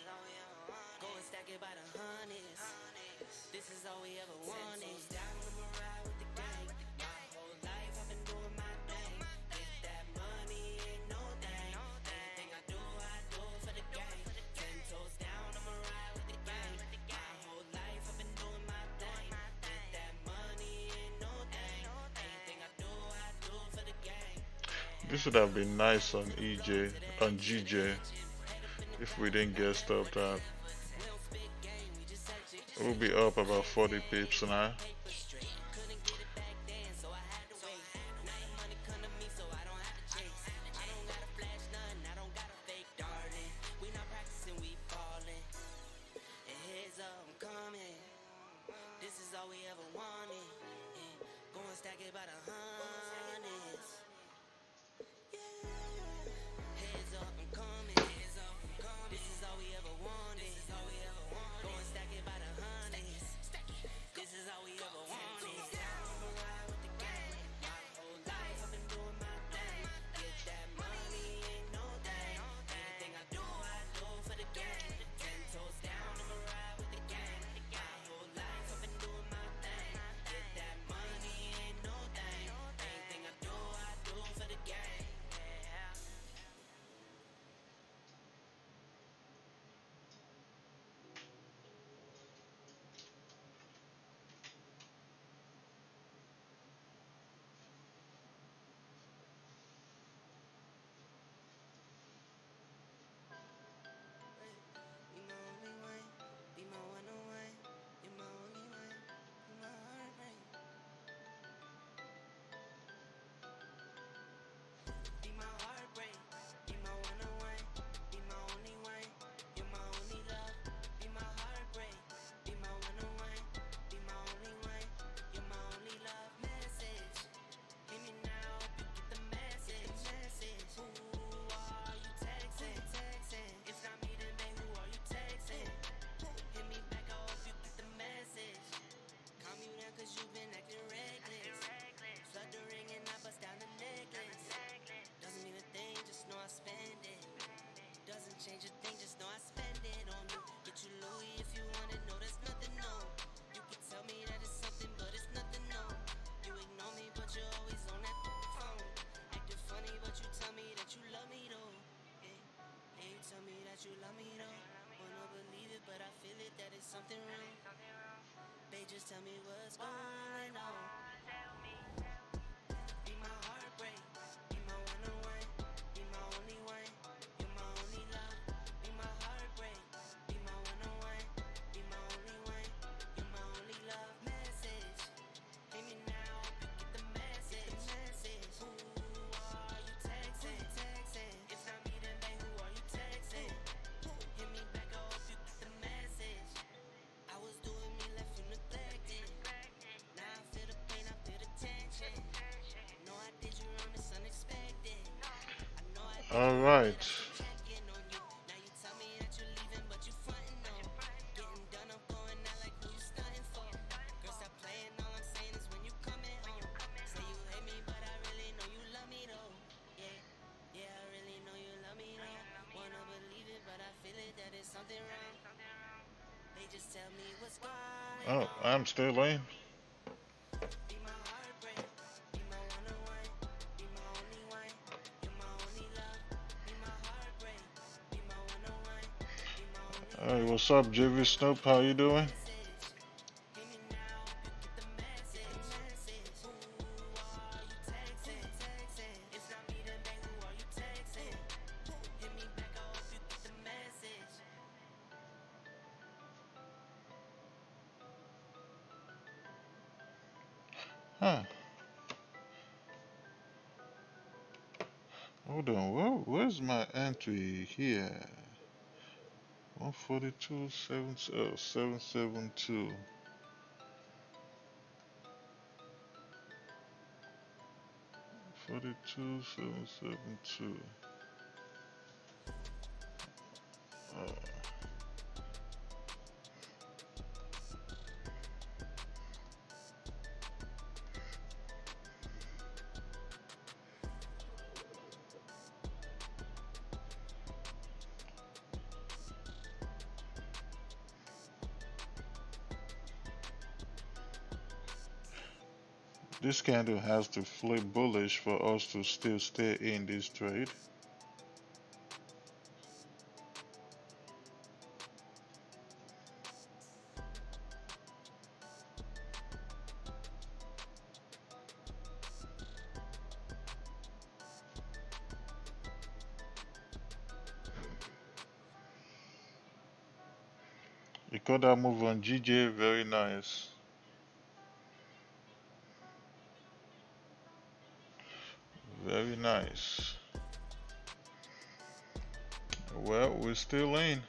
This would have been nice on GJ, if we didn't get stopped out. We'll be up about 40 pips now. All right. Oh, I'm still in. Hey, what's up, JV Snoop? How you doing? Huh. Hold on. Where's my entry here? 142, 772. 42, 772. This candle has to flip bullish for us to still stay in this trade. You caught that move on GJ, very nice. Very nice. Well, we're still in.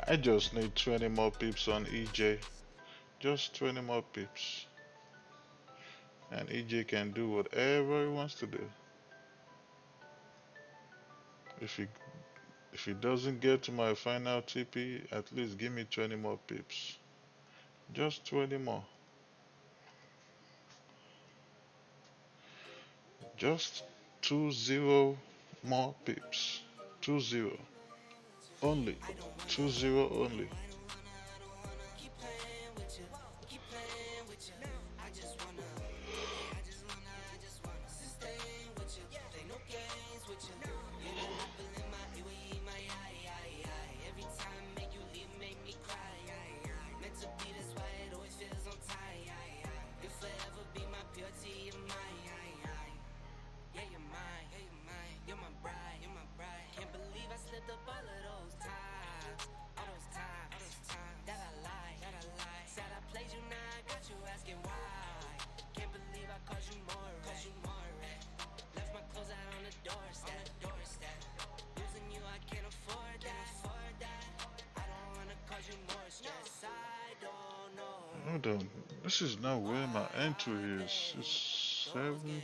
I just need 20 more pips on EJ. Just 20 more pips. And EJ can do whatever he wants to do. If he if he doesn't get to my final TP, at least give me 20 more pips. Just 20 more. Just 20 more pips. 20. Only. 20 only. Hold on. This is not where my entry is. It's 7.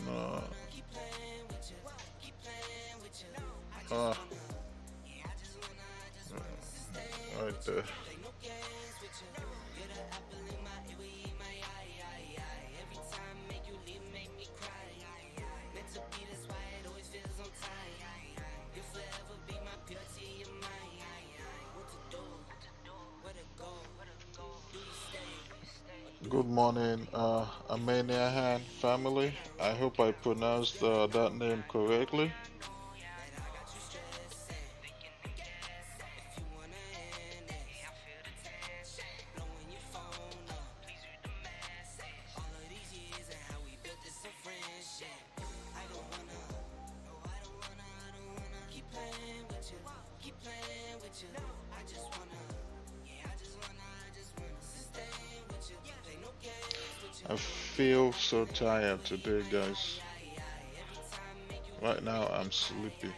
No. Ah. Right there. Good morning, Armenian family. I hope I pronounced that name correctly. I feel so tired today, guys. Right now, I'm sleepy.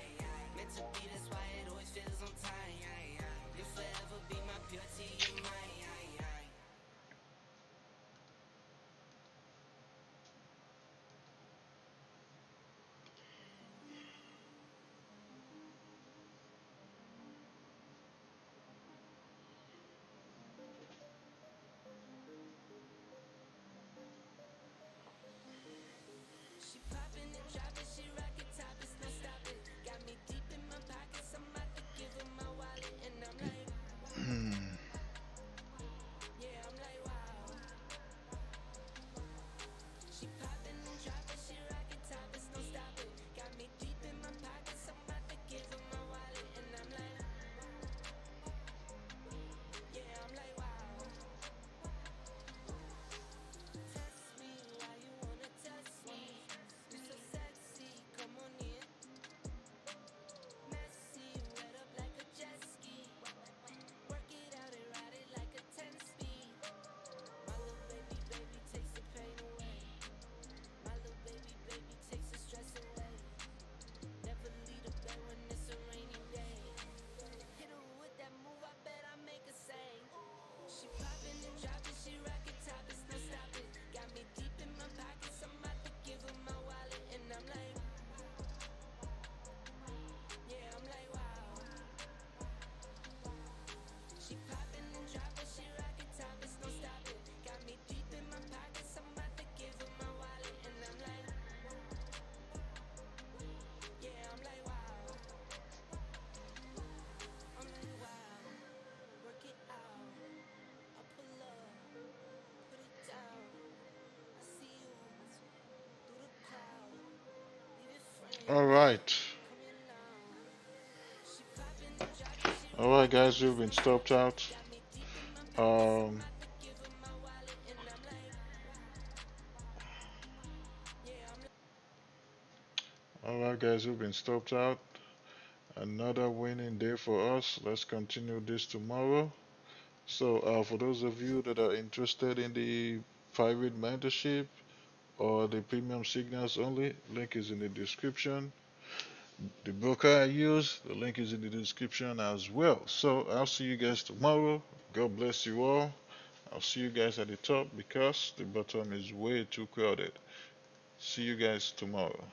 She poppin' and droppin', she rockin' top, it's no stopping. Got me deep in my pockets, I'm about to give her my wallet, and I'm like, yeah, I'm like, wow. She poppin' and droppin', she rockin' top, it's no stopping. Got me deep in my pockets, I'm about to give her my wallet, and I'm like, yeah, I'm like, wow. Test me, why you wanna test me? You so sexy, come on in. Messy, wet up like a jet ski. Work it out and ride it like a 10-speed. My little baby, baby takes the pain away. My little baby, baby takes the stress away. Never leave the bed when it's a rainy day. Hit her with that move, I bet I make her sing. She poppin' and droppin', she rockin' top, it's no stopping. Got me deep in my pockets, I'm about to give her my wallet, and I'm like, yeah, I'm like, wow. She poppin' and droppin', she rockin' top, it's no stopping. Got me deep in my pockets, I'm about to give her my wallet, and I'm like, yeah, I'm like, wow. I'm like, wow. Work it out. I pull up, put it down. I see you through the crowd. Leave your All friends, right. come in now. She poppin' and droppin', she All right, rockin' top, guys, you've it's been no stopped stopping. out. Got me deep in my pockets, I'm Um, about to give her my wallet, and I'm like, yeah, I'm like, all right, guys, you've been stopped out. Another winning day for us. Let's continue this tomorrow. So, for those of you that are interested in the private mentorship or the premium signals only, link is in the description. The broker I use, the link is in the description as well. So, I'll see you guys tomorrow. God bless you all. I'll see you guys at the top because the bottom is way too crowded. See you guys tomorrow.